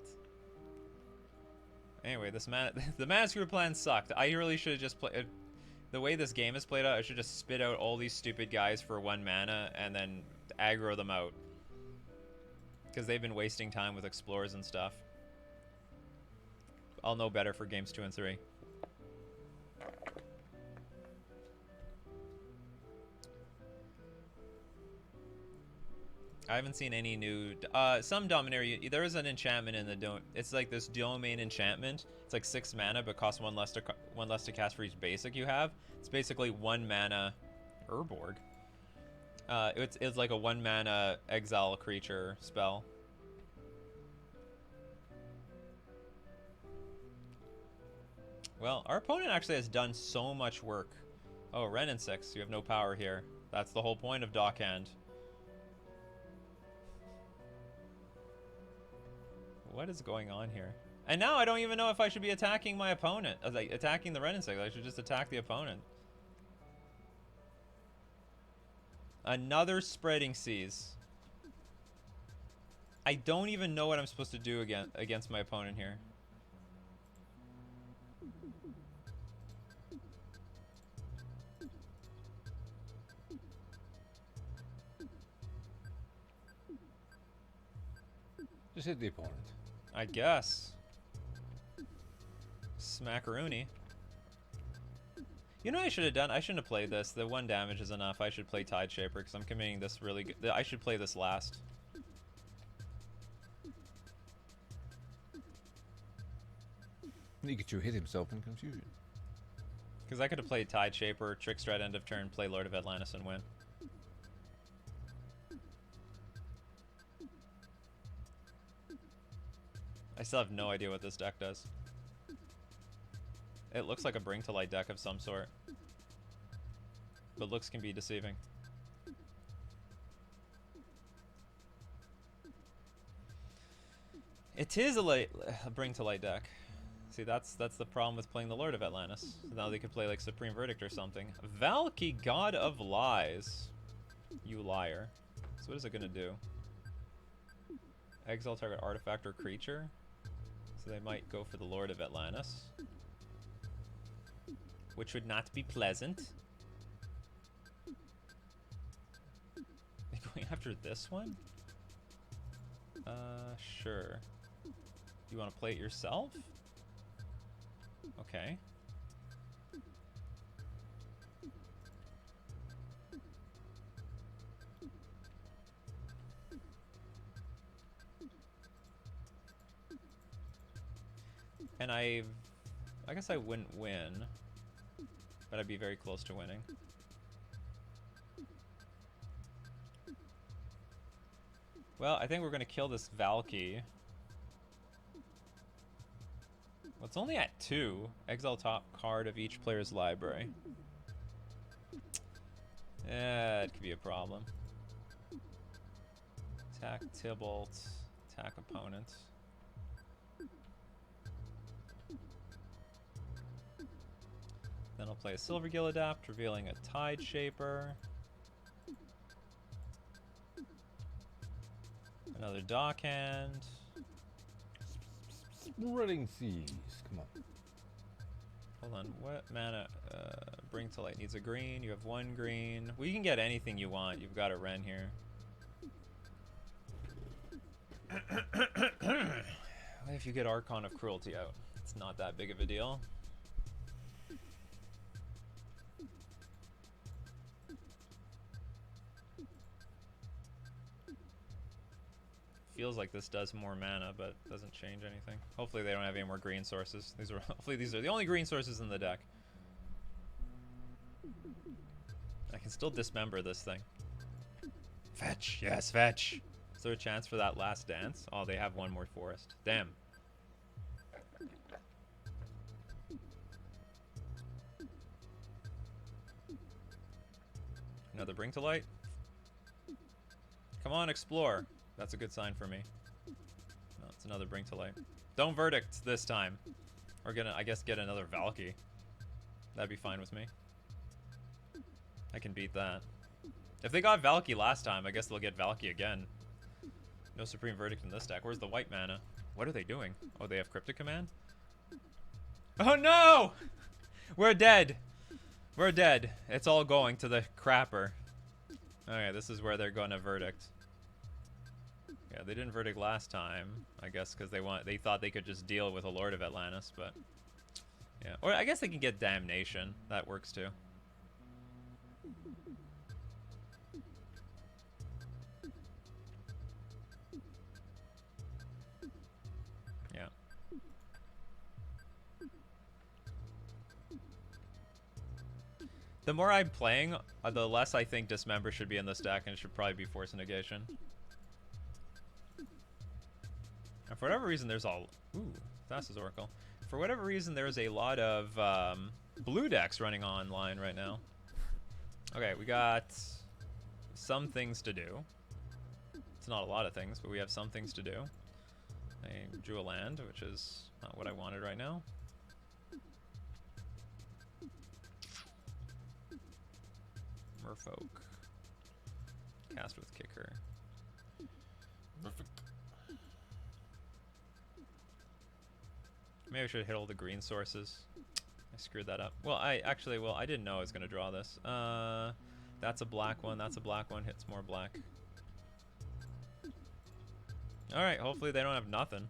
Anyway, this the Mana Screw plan sucked. I really should have just played... The way this game is played out, I should just spit out all these stupid guys for 1 mana and then aggro them out. Because they've been wasting time with explorers and stuff. I'll know better for games 2 and 3. I haven't seen any new... some Dominaria... There is an enchantment in the... It's like this domain enchantment. It's like 6 mana, but costs 1 less to cast for each basic you have. It's basically 1 mana... Urborg. It's like a 1 mana exile creature spell. Well, our opponent actually has done so much work. Oh, Ren and 6. You have no power here. That's the whole point of Dockhand. What is going on here? And now I don't even know if I should be attacking my opponent. Like, attacking the Ren and 6. I should just attack the opponent. Another Spreading Seas. I don't even know what I'm supposed to do against my opponent here. Just hit the opponent. I guess. Smackaroony. You know what I should have done? I shouldn't have played this. The 1 damage is enough. I should play Tide Shaper because I'm committing this really good. I should play this last. Nikachu hit himself in confusion. Because I could have played Tide Shaper, Trickster at end of turn, play Lord of Atlantis and win. I still have no idea what this deck does. It looks like a Bring to Light deck of some sort. But looks can be deceiving. It is a Bring to Light deck. See, that's the problem with playing the Lord of Atlantis. So now they could play like Supreme Verdict or something. Valky, God of Lies. You liar. So what is it gonna do? Exile target artifact or creature. So they might go for the Lord of Atlantis. Which would not be pleasant. They're going after this one? Sure. You want to play it yourself? Okay. And I guess I wouldn't win, but I'd be very close to winning. Well, I think we're gonna kill this Valky. Well, it's only at 2. Exile top card of each player's library. Yeah, it could be a problem. Attack Tybalt. Attack opponent. Then I'll play a Silvergill Adapt, revealing a Tide Shaper. Another Dockhand. Spreading seas. Come on. Hold on, what mana? Bring to Light needs a green. You have 1 green. Well, you can get anything you want. You've got a Wren here. If you get Archon of Cruelty out, it's not that big of a deal. Feels like this does more mana, but doesn't change anything. Hopefully they don't have any more green sources. Hopefully these are the only green sources in the deck. I can still dismember this thing. Fetch! Yes, fetch! Is there a chance for that last dance? Oh, they have 1 more forest. Damn. Another Bring to Light. Come on, explore. That's a good sign for me. No, it's another Bring to Light. Don't Verdict this time. We're gonna, I guess, get another Valky. That'd be fine with me. I can beat that. If they got Valky last time, I guess they'll get Valky again. No Supreme Verdict in this deck. Where's the white mana? What are they doing? Oh, they have Cryptic Command? Oh no! We're dead. We're dead. It's all going to the crapper. Okay, this is where they're gonna Verdict. Yeah, they didn't Verdict last time, I guess, because they thought they could just deal with a Lord of Atlantis, but yeah. Or I guess they can get Damnation. That works too. Yeah. The more I'm playing, the less I think Dismember should be in this deck, and it should probably be Force Negation. And for whatever reason, there's all... Ooh, Thassa's Oracle. For whatever reason, there's a lot of blue decks running online right now. Okay, we got some things to do. It's not a lot of things, but we have some things to do. I drew a land, which is not what I wanted right now. Merfolk. Cast with Kicker. Perfect. Maybe I should hit all the green sources. I screwed that up. Well, I didn't know I was going to draw this. That's a black one. That's a black one. Hits more black. Alright, hopefully they don't have nothing.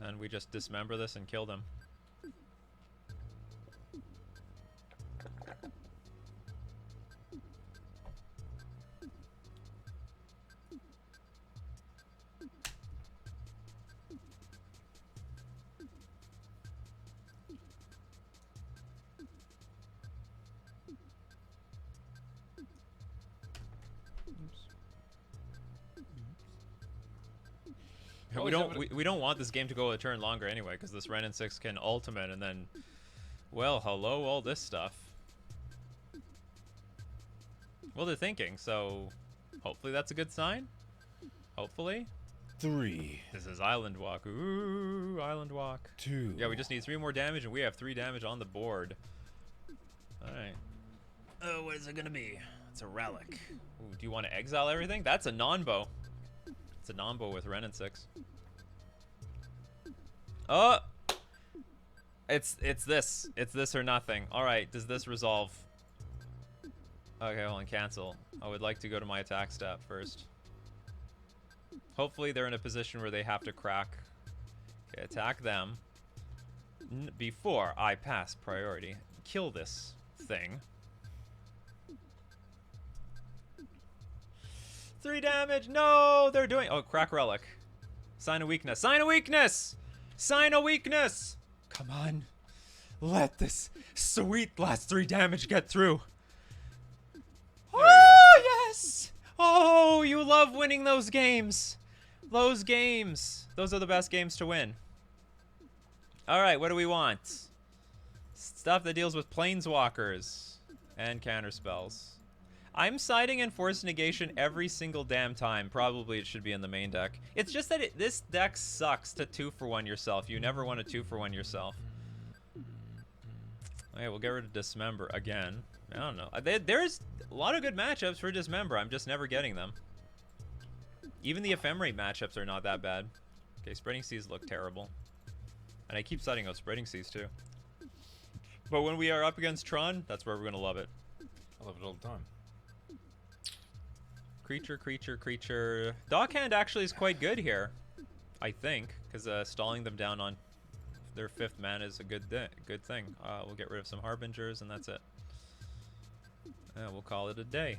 And we just dismember this and kill them. We don't want this game to go a turn longer anyway, because this Ren and 6 can ultimate and then, well, hello, all this stuff. Well, they're thinking, so hopefully that's a good sign. Hopefully. 3. This is Island Walk. Ooh, Island Walk. 2. Yeah, we just need 3 more damage, and we have 3 damage on the board. All right. Oh, what is it gonna be? It's a relic. Ooh, do you want to exile everything? That's a non-bow. It's a non-bow with Ren and 6. Oh! It's this. It's this or nothing. Alright, does this resolve? Okay, hold on, cancel. I would like to go to my attack stat first. Hopefully they're in a position where they have to crack. Okay, attack them. Before I pass priority. Kill this thing. 3 damage. No, they're doing... Oh, crack relic. Sign of weakness. Sign of weakness! Sign of weakness! Come on. Let this sweet last 3 damage get through. Oh, yes! Oh, you love winning those games. Those games. Those are the best games to win. Alright, what do we want? Stuff that deals with planeswalkers and counterspells. I'm siding in Force Negation every single damn time. Probably it should be in the main deck. It's just that this deck sucks to 2-for-1 yourself. You never want to 2-for-1 yourself. Okay, we'll get rid of Dismember again. I don't know. There's a lot of good matchups for Dismember. I'm just never getting them. Even the Ephemerate matchups are not that bad. Okay, Spreading Seas look terrible. And I keep setting out Spreading Seas too. But when we are up against Tron, that's where we're going to love it. I love it all the time. Creature, creature, creature. Dockhand actually is quite good here, I think, because stalling them down on their 5th mana is a good thing. We'll get rid of some Harbingers, and that's it. We'll call it a day.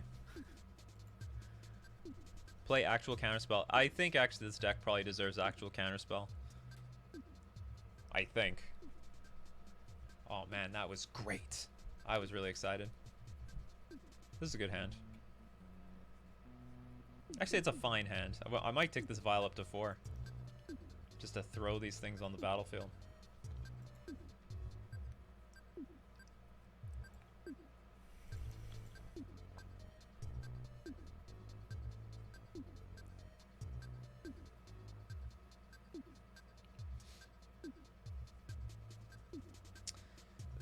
Play actual counterspell. I think actually this deck probably deserves actual counterspell. I think. Oh man, that was great. I was really excited. This is a good hand. Actually, it's a fine hand. I might take this vial up to 4. Just to throw these things on the battlefield.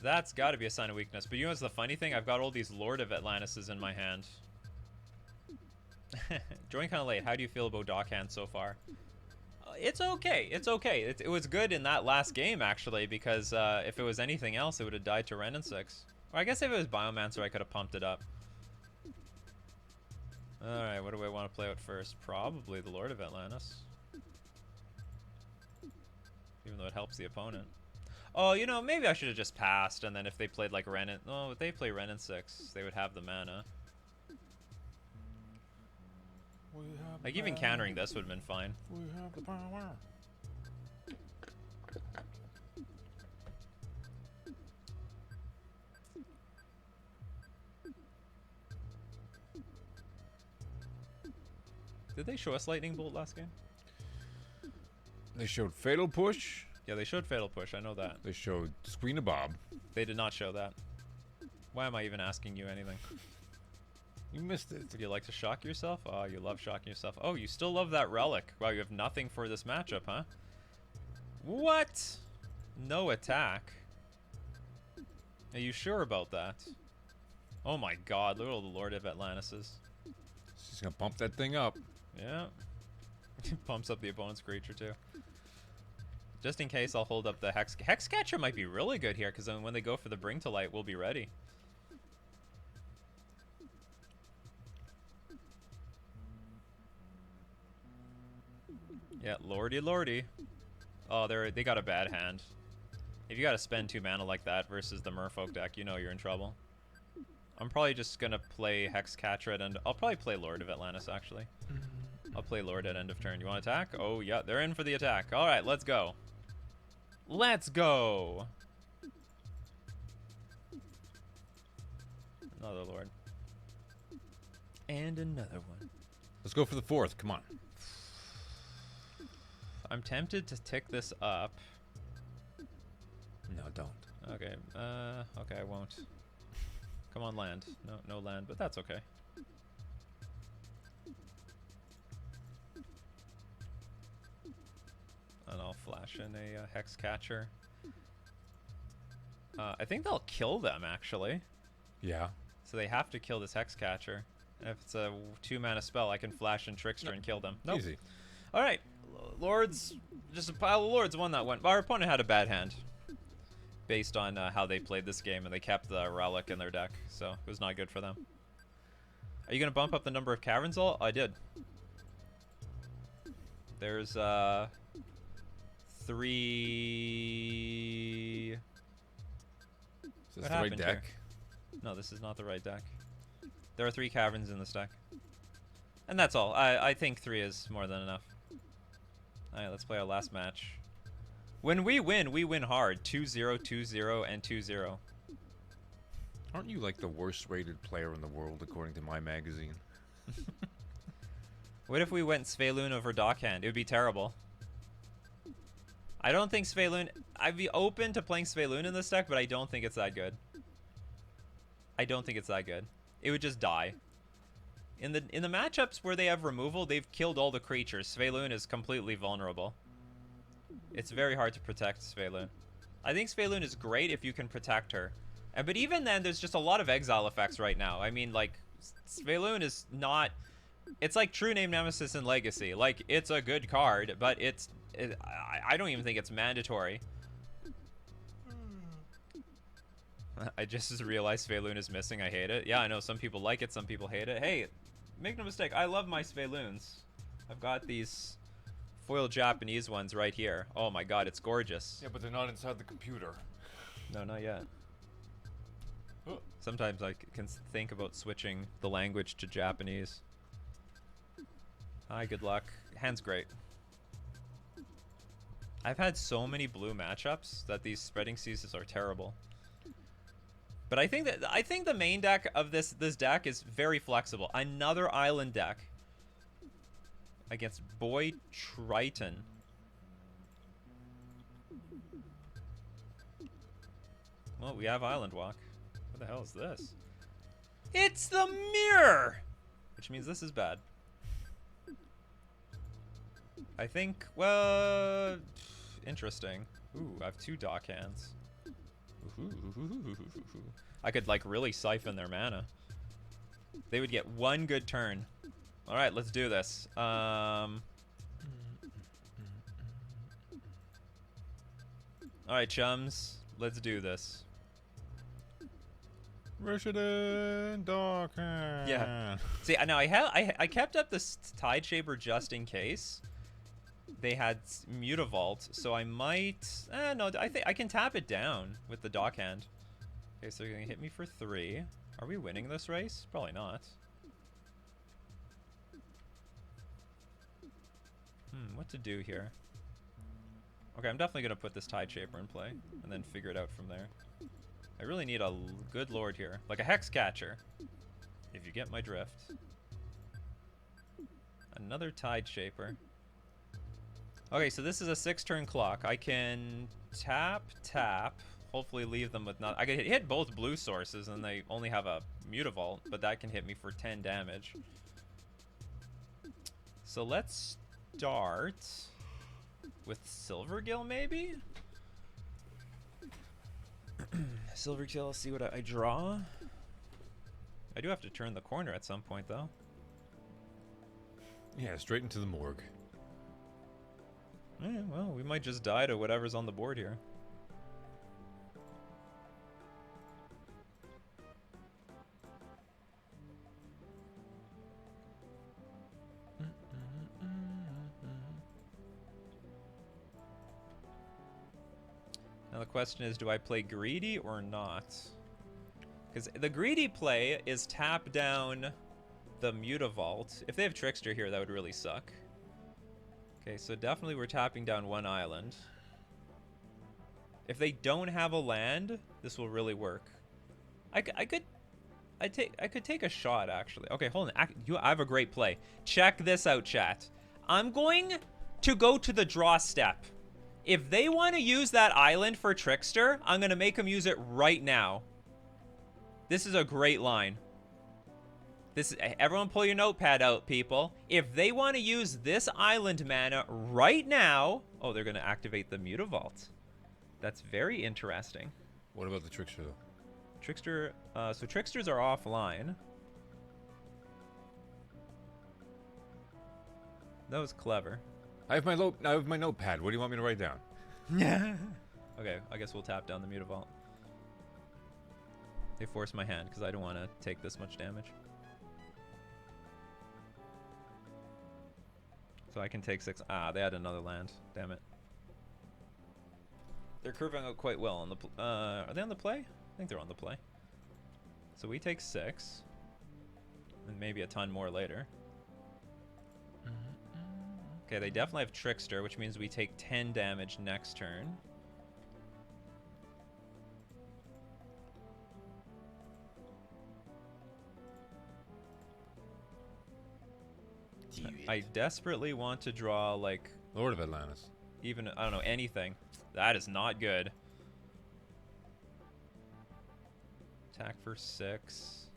That's got to be a sign of weakness. But you know what's the funny thing? I've got all these Lord of Atlantises in my hand. Join kind of late. How do you feel about Dockhand so far? It's okay. It's okay. It was good in that last game, actually, because if it was anything else, it would have died to Ren and 6. Or I guess if it was Biomancer, I could have pumped it up. Alright, what do I want to play out first? Probably the Lord of Atlantis. Even though it helps the opponent. Oh, you know, maybe I should have just passed, and then if they played like Ren and... Oh, if they play Ren and 6, they would have the mana. Like, even countering this would have been fine. We have the power. Did they show us Lightning Bolt last game? They showed Fatal Push. Yeah, they showed Fatal Push, I know that. They showed Screen of Bob. They did not show that. Why am I even asking you anything? You missed it. Would you like to shock yourself? Oh, you love shocking yourself. Oh, you still love that Relic. Wow, you have nothing for this matchup, huh? What? No attack. Are you sure about that? Oh my god, look at all the Lord of Atlantises. She's gonna pump that thing up. Yeah. Pumps up the opponent's creature too. Just in case, I'll hold up the Hexcatcher might be really good here, because then when they go for the Bring to Light, we'll be ready. Yeah, lordy lordy. Oh, they got a bad hand. If you gotta spend 2 mana like that versus the Merfolk deck, you know you're in trouble. I'm probably just gonna play Hexcatcher at end. I'll probably play Lord of Atlantis, actually. I'll play Lord at end of turn. You want to attack? Oh, yeah, they're in for the attack. All right, let's go. Let's go. Another Lord. And another one. Let's go for the 4th. Come on. I'm tempted to tick this up. No, don't. Okay, okay, I won't. Come on, land. No land, but that's okay. And I'll flash in a Hexcatcher. I think they'll kill them, actually. Yeah. So they have to kill this Hexcatcher. And if it's a 2 mana spell, I can flash in Trickster and kill them. Nope. Easy. All right, Lords, just a pile of Lords won that one. Our opponent had a bad hand, based on how they played this game, and they kept the Relic in their deck, so it was not good for them. Are you gonna bump up the number of caverns? Oh, I did. There's 3. Is this What the right happened deck? here? No, this is not the right deck. There are 3 caverns in this deck. And that's all. I think 3 is more than enough. Alright, let's play our last match. When we win hard. 2-0, 2-0, and 2-0. Aren't you like the worst rated player in the world according to my magazine? What if we went Svelun over Dockhand? It would be terrible. I don't think Svelun... I'd be open to playing Svelun in this deck, but I don't think it's that good. I don't think it's that good. It would just die. In the matchups where they have removal, they've killed all the creatures. Svelun is completely vulnerable. It's very hard to protect Svelun. I think Svelun is great if you can protect her. But even then, there's just a lot of exile effects right now. I mean, like, Svelun is not... It's like True Name Nemesis in Legacy. Like, it's a good card, but I don't even think it's mandatory. I just realized Svelun is missing. I hate it. Yeah, I know some people like it, some people hate it. Hey, make no mistake, I love my Sveluns. I've got these foil Japanese ones right here. Oh my god, it's gorgeous. Yeah, but they're not inside the computer. No, not yet. Sometimes I can think about switching the language to Japanese. Hi, good luck. Hand's great. I've had so many blue matchups that these spreading seasons are terrible. But I think the main deck of this deck is very flexible. Another island deck against Boy Triton. Well, we have Island Walk. What the hell is this? It's the mirror! Which means this is bad. I think, well, interesting. Ooh, I have 2 dock hands. I could, like, really siphon their mana. They would get 1 good turn. Alright, let's do this. Alright, chums. Let's do this. Rishiden Dockhand. Yeah. See, now I kept up this Tide Shaper just in case. They had Mutavault, so I might... no, I think I can tap it down with the Dockhand. Okay, so you're going to hit me for 3. Are we winning this race? Probably not. What to do here? Okay, I'm definitely going to put this Tide Shaper in play, and then figure it out from there. I really need a good lord here. Like a Hexcatcher, if you get my drift. Another Tide Shaper. Okay, so this is a 6-turn clock. I can tap, hopefully leave them with not... I can hit both blue sources and they only have a Mutavault, but that can hit me for 10 damage. So let's start with Silvergill, maybe? Silvergill, see what I draw. I do have to turn the corner at some point, though. Yeah, straight into the morgue. Yeah, well, we might just die to whatever's on the board here. Now the question is, do I play greedy or not? Because the greedy play is tap down the Mutavault. If they have Trickster here, that would really suck. Okay, so definitely we're tapping down 1 island. If they don't have a land, this will really work. I could take a shot, actually. Okay, hold on. I have a great play. Check this out, chat. I'm going to go to the draw step. If they want to use that island for Trickster, I'm going to make them use it right now. This is a great line. Everyone pull your notepad out, people. If they want to use this island mana right now... Oh, they're going to activate the Mutavault. That's very interesting. What about the Trickster, though? Trickster... so Tricksters are offline. That was clever. I have my notepad. What do you want me to write down? Yeah. Okay, I guess we'll tap down the Mutavault. They forced my hand because I don't want to take this much damage. So I can take 6. Ah, they had another land. Damn it. They're curving out quite well on the... are they on the play? I think they're on the play. So we take 6. And maybe a ton more later. Okay, they definitely have Trickster, which means we take 10 damage next turn. I desperately want to draw, like... Lord of Atlantis. Even, I don't know, anything. That is not good. Attack for 6.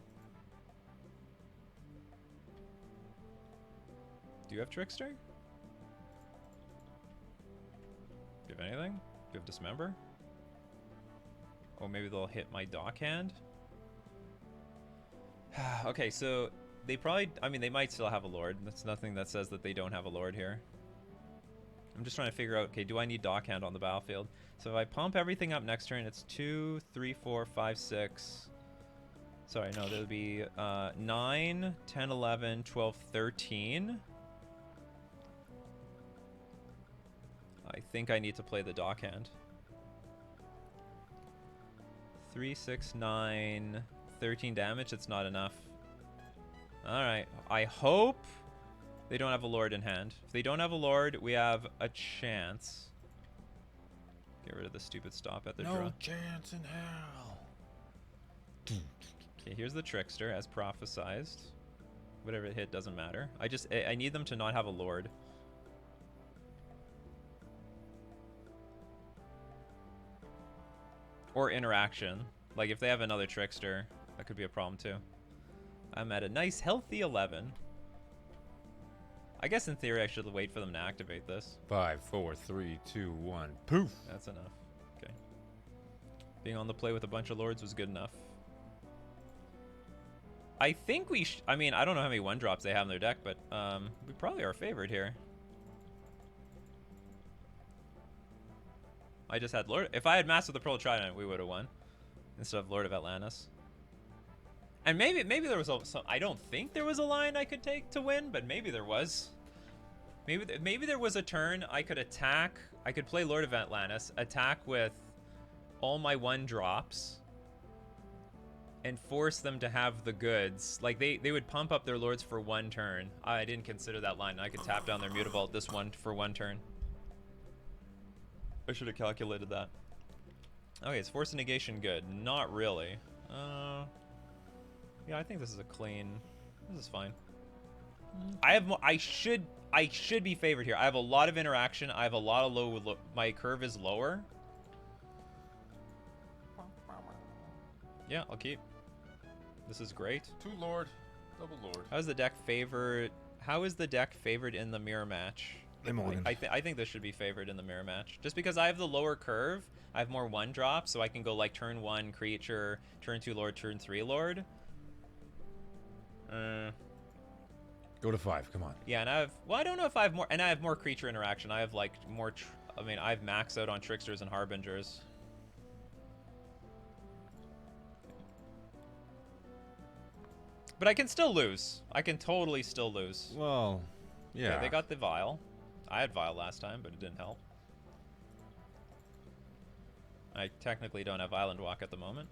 Do you have Trickster? Do you have anything? Do you have Dismember? Oh, maybe they'll hit my dock hand? Okay, so they probably... I mean, they might still have a Lord. That's nothing that says that they don't have a Lord here. I'm just trying to figure out, okay, do I need dock hand on the battlefield? So if I pump everything up next turn, it's 2, 3, 4, 5, 6... Sorry, no, there would be 9, 10, 11, 12, 13. I think I need to play the dock hand. 3, 6, 9, 13 damage. It's not enough. Alright. I hope they don't have a Lord in hand. If they don't have a Lord, we have a chance. Get rid of the stupid stop at the draw. No chance in hell. Okay, here's the Trickster, as prophesized. Whatever it hit doesn't matter. I need them to not have a Lord. Or interaction. Like, if they have another Trickster, that could be a problem too. I'm at a nice, healthy 11. I guess in theory I should wait for them to activate this. 5, 4, 3, 2, 1. Poof. That's enough. Okay. Being on the play with a bunch of Lords was good enough. I think we I mean, I don't know how many 1-drops they have in their deck, but we probably are favored here. I just had Lord... If I had Master of the Pearl Trident, we would have won. Instead of Lord of Atlantis. And maybe there was I don't think there was a line I could take to win, but maybe there was. Maybe there was a turn I could attack. I could play Lord of Atlantis, attack with all my 1-drops, and force them to have the goods. Like, they would pump up their Lords for 1 turn. I didn't consider that line. I could tap down their Mutavault this one for 1 turn. I should have calculated that. Okay, is Force of Negation good? Not really. Yeah, I think this is a clean... This is fine. I have more... I should be favored here. I have a lot of interaction. I have a lot of my curve is lower. Yeah, I'll keep. This is great. 2 Lord. Double Lord. How is the deck favored? How is the deck favored in the mirror match? I think this should be favored in the mirror match. Just because I have the lower curve, I have more 1-drops, so I can go like turn 1 creature, turn 2 Lord, turn 3 Lord. Go to 5, come on. Yeah, and I have... Well, I don't know if I have more... And I have more creature interaction. I have like more... I mean, I have maxed out on Tricksters and Harbingers. But I can still lose. I can totally still lose. Well, yeah. Okay, they got the Vial. I had Vial last time, but it didn't help. I technically don't have Island Walk at the moment.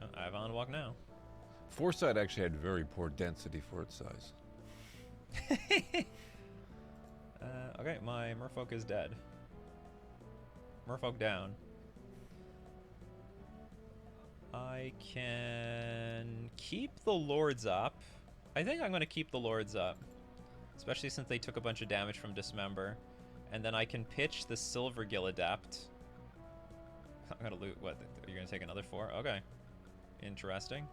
Oh, I have Island Walk now. Foresight actually had very poor density for its size. Okay, my Merfolk is dead. Merfolk down. I can keep the Lords up. I think I'm going to keep the Lords up. Especially since they took a bunch of damage from Dismember. And then I can pitch the Silver Gill Adept. I'm going to loot... What? You're going to take another 4? Okay. Interesting.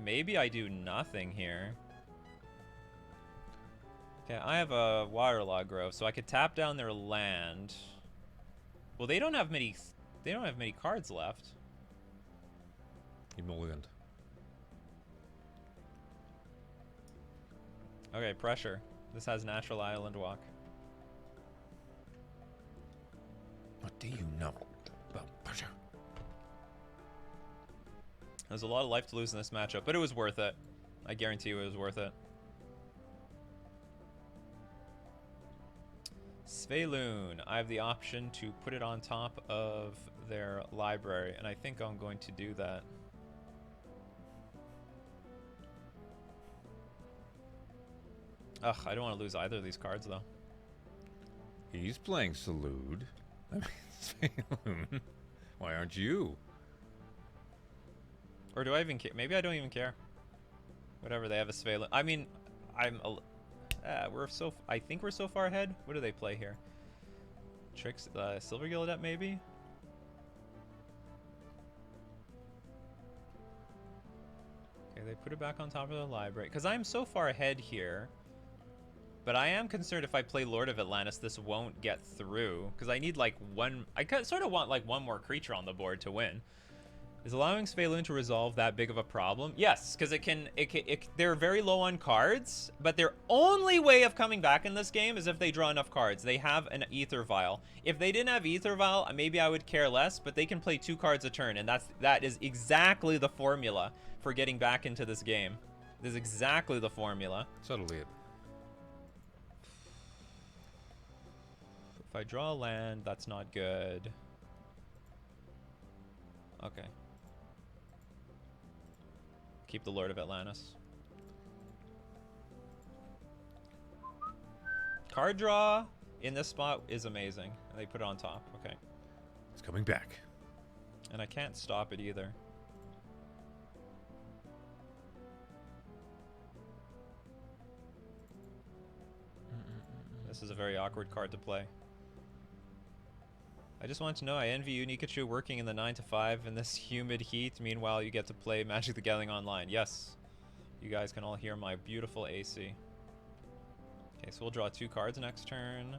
Maybe I do nothing here. Okay, I have a Waterlog Grove, so I could tap down their land. Well, they don't have many. They don't have many cards left. He mulliganed. Okay, pressure. This has natural Island Walk. What do you know about pressure? There's a lot of life to lose in this matchup, but it was worth it. I guarantee you it was worth it. Sveiloon. I have the option to put it on top of their library, and I think I'm going to do that. Ugh, I don't want to lose either of these cards, though. He's playing Salud. I mean, Sveiloon. Why aren't you? Or do I even care? Maybe I don't even care. Whatever, they have a Sveiloon. I mean, I think we're so far ahead. What do they play here? Tricks, Silver Gillidet, maybe? Okay, they put it back on top of the library. Because I'm so far ahead here. But I am concerned if I play Lord of Atlantis, this won't get through. Because I need like one... I sort of want like one more creature on the board to win. Is allowing Sveiloon to resolve that big of a problem? Yes, because they're very low on cards, but their only way of coming back in this game is if they draw enough cards. They have an Ether Vial. If they didn't have Ether Vial, maybe I would care less, but they can play 2 cards a turn, and that is exactly the formula for getting back into this game. This is exactly the formula. Subtly it. If I draw a land, that's not good. Okay. Keep the Lord of Atlantis. Card draw in this spot is amazing. And they put it on top. Okay. It's coming back. And I can't stop it either. This is a very awkward card to play. I just want to know, I envy you, Nikachu, working in the 9 to 5 in this humid heat. Meanwhile, you get to play Magic the Gathering online. Yes. You guys can all hear my beautiful AC. Okay, so we'll draw 2 cards next turn.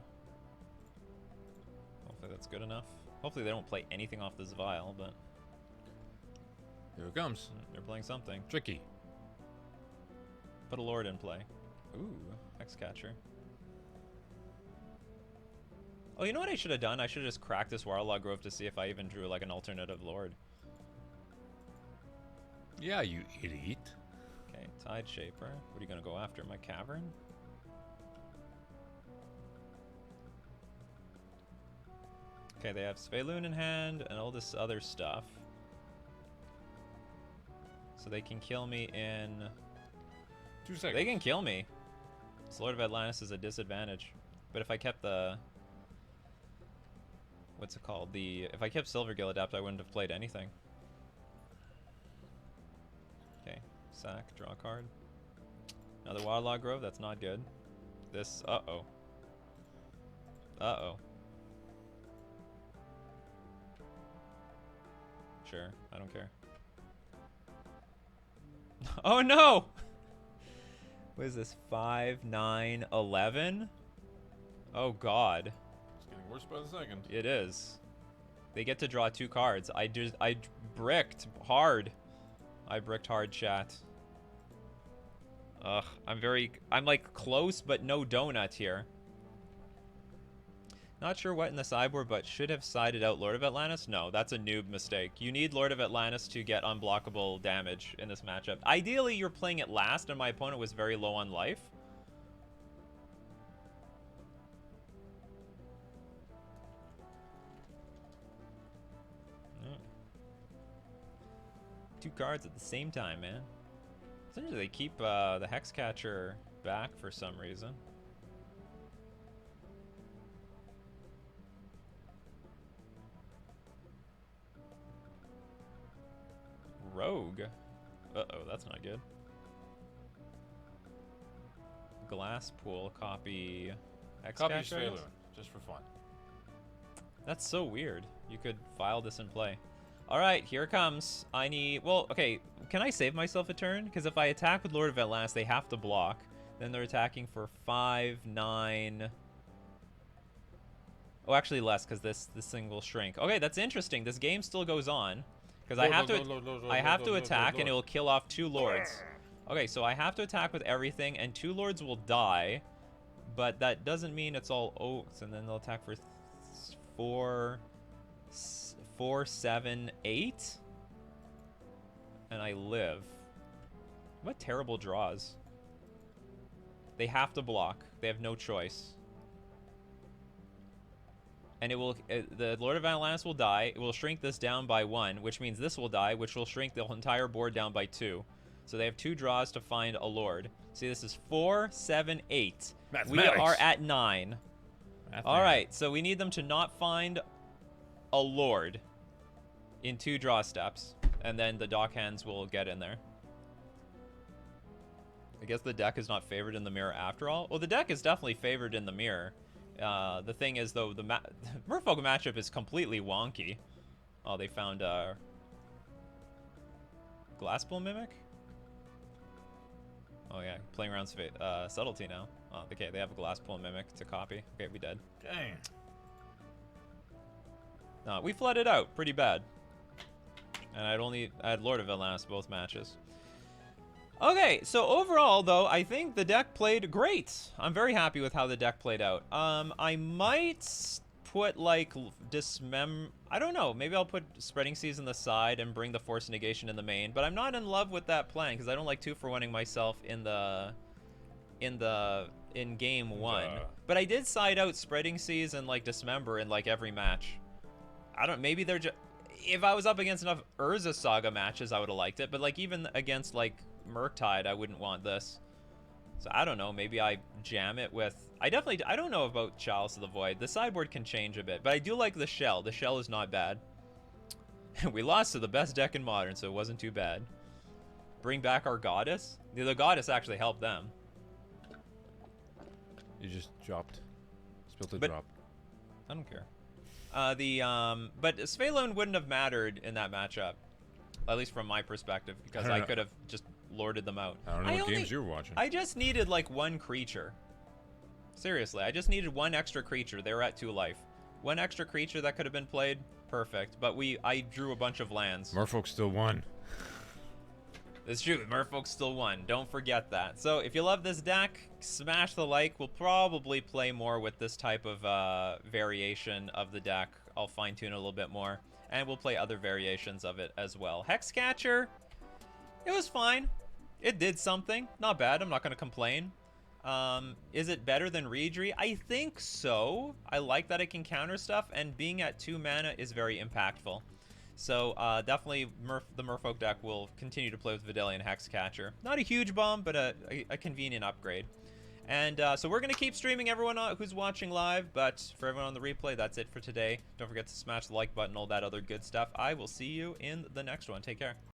Hopefully that's good enough. Hopefully they don't play anything off this vial, but... Here it comes. They're playing something. Tricky. Put a Lord in play. Ooh, Hexcatcher. Oh, you know what I should have done? I should have just cracked this Warlock Grove to see if I even drew like an alternative Lord. Yeah, you idiot. Okay, Tide Shaper. What are you going to go after? My Cavern? Okay, they have Sveiloon in hand and all this other stuff. So they can kill me in... 2 seconds. They can kill me. This Lord of Atlantis is a disadvantage. But if I kept the... What's it called? If I kept Silver Gillidet, I wouldn't have played anything. Okay, sack, draw a card. Another Wildlog Grove, that's not good. This, uh-oh. Uh-oh. Sure, I don't care. Oh no! What is this, 5, 9, 11? Oh god. Worse by the second. It is. They get to draw 2 cards. I bricked hard. I bricked hard, chat. Ugh, I'm like close, but no donut here. Not sure what in the sideboard, but should have sided out Lord of Atlantis? No, that's a noob mistake. You need Lord of Atlantis to get unblockable damage in this matchup. Ideally, you're playing it last, and my opponent was very low on life. Two cards at the same time, man. Essentially, they keep the Hexcatcher back for some reason. Rogue. Uh-oh, that's not good. Glass Pool, copy Hexcatcher. Copy Sveiloon, just for fun. That's so weird. You could file this and play. All right, here it comes. I need... Well, okay, can I save myself a turn? Because if I attack with Lord of Atlantis, they have to block. Then they're attacking for 5, 9... Oh, actually less, because this thing will shrink. Okay, that's interesting. This game still goes on. Because I have to attack, and it will kill off 2 lords. Okay, so I have to attack with everything, and 2 lords will die. But that doesn't mean it's all oaks, and then they'll attack for 4, 7, 8, and I live. What terrible draws. They have to block. They have no choice. And it will, the Lord of Atlantis will die. It will shrink this down by 1, which means this will die, which will shrink the entire board down by 2. So they have 2 draws to find a Lord. See, this is 4, 7, 8. We are at 9. All right, so we need them to not find a Lord in 2 draw steps, and then the dock hands will get in there. I guess the deck is not favored in the mirror after all. Well, the deck is definitely favored in the mirror. The thing is, though, the Merfolk matchup is completely wonky. Oh, they found Glasspool Mimic? Oh, yeah, playing around Subtlety now. Oh, okay, they have a Glasspool Mimic to copy. Okay, we dead. Dang. We flooded out pretty bad. And I had Lord of Atlantis both matches. Okay, so overall, though, I think the deck played great. I'm very happy with how the deck played out. I might put, like, I don't know. Maybe I'll put Spreading Seas on the side and bring the Force Negation in the main. But I'm not in love with that plan because I don't like 2-for-1ing myself in game 1. But I did side out Spreading Seas and, like, Dismember in, like, every match. Maybe they're just... If I was up against enough Urza Saga matches, I would have liked it. But, like, even against, like, Murktide, I wouldn't want this. So I don't know, maybe I jam it with... I don't know about Chalice of the Void. The sideboard can change a bit, but I do like the Shell. The Shell is not bad. We lost to the best deck in Modern, so it wasn't too bad. Bring back our Goddess? The Goddess actually helped them. You just dropped. Spilt a drop. I don't care. But Svalone wouldn't have mattered in that matchup. At least from my perspective, because I could have just lorded them out. I don't know what games you were watching. I just needed, like, 1 creature. Seriously, I just needed 1 extra creature. They were at 2 life. 1 extra creature that could have been played, perfect. But I drew a bunch of lands. Merfolk still won. It's true, Merfolk still won. Don't forget that. So if you love this deck, smash the like. We'll probably play more with this type of variation of the deck. I'll fine-tune it a little bit more. And we'll play other variations of it as well. Hexcatcher, it was fine. It did something. Not bad. I'm not going to complain. Is it better than Reedry? I think so. I like that it can counter stuff, and being at 2 mana is very impactful. So definitely the Merfolk deck will continue to play with Vidalian Hexcatcher. Not a huge bomb, but a convenient upgrade. And so we're going to keep streaming everyone who's watching live, but for everyone on the replay, that's it for today. Don't forget to smash the like button, all that other good stuff. I will see you in the next one. Take care.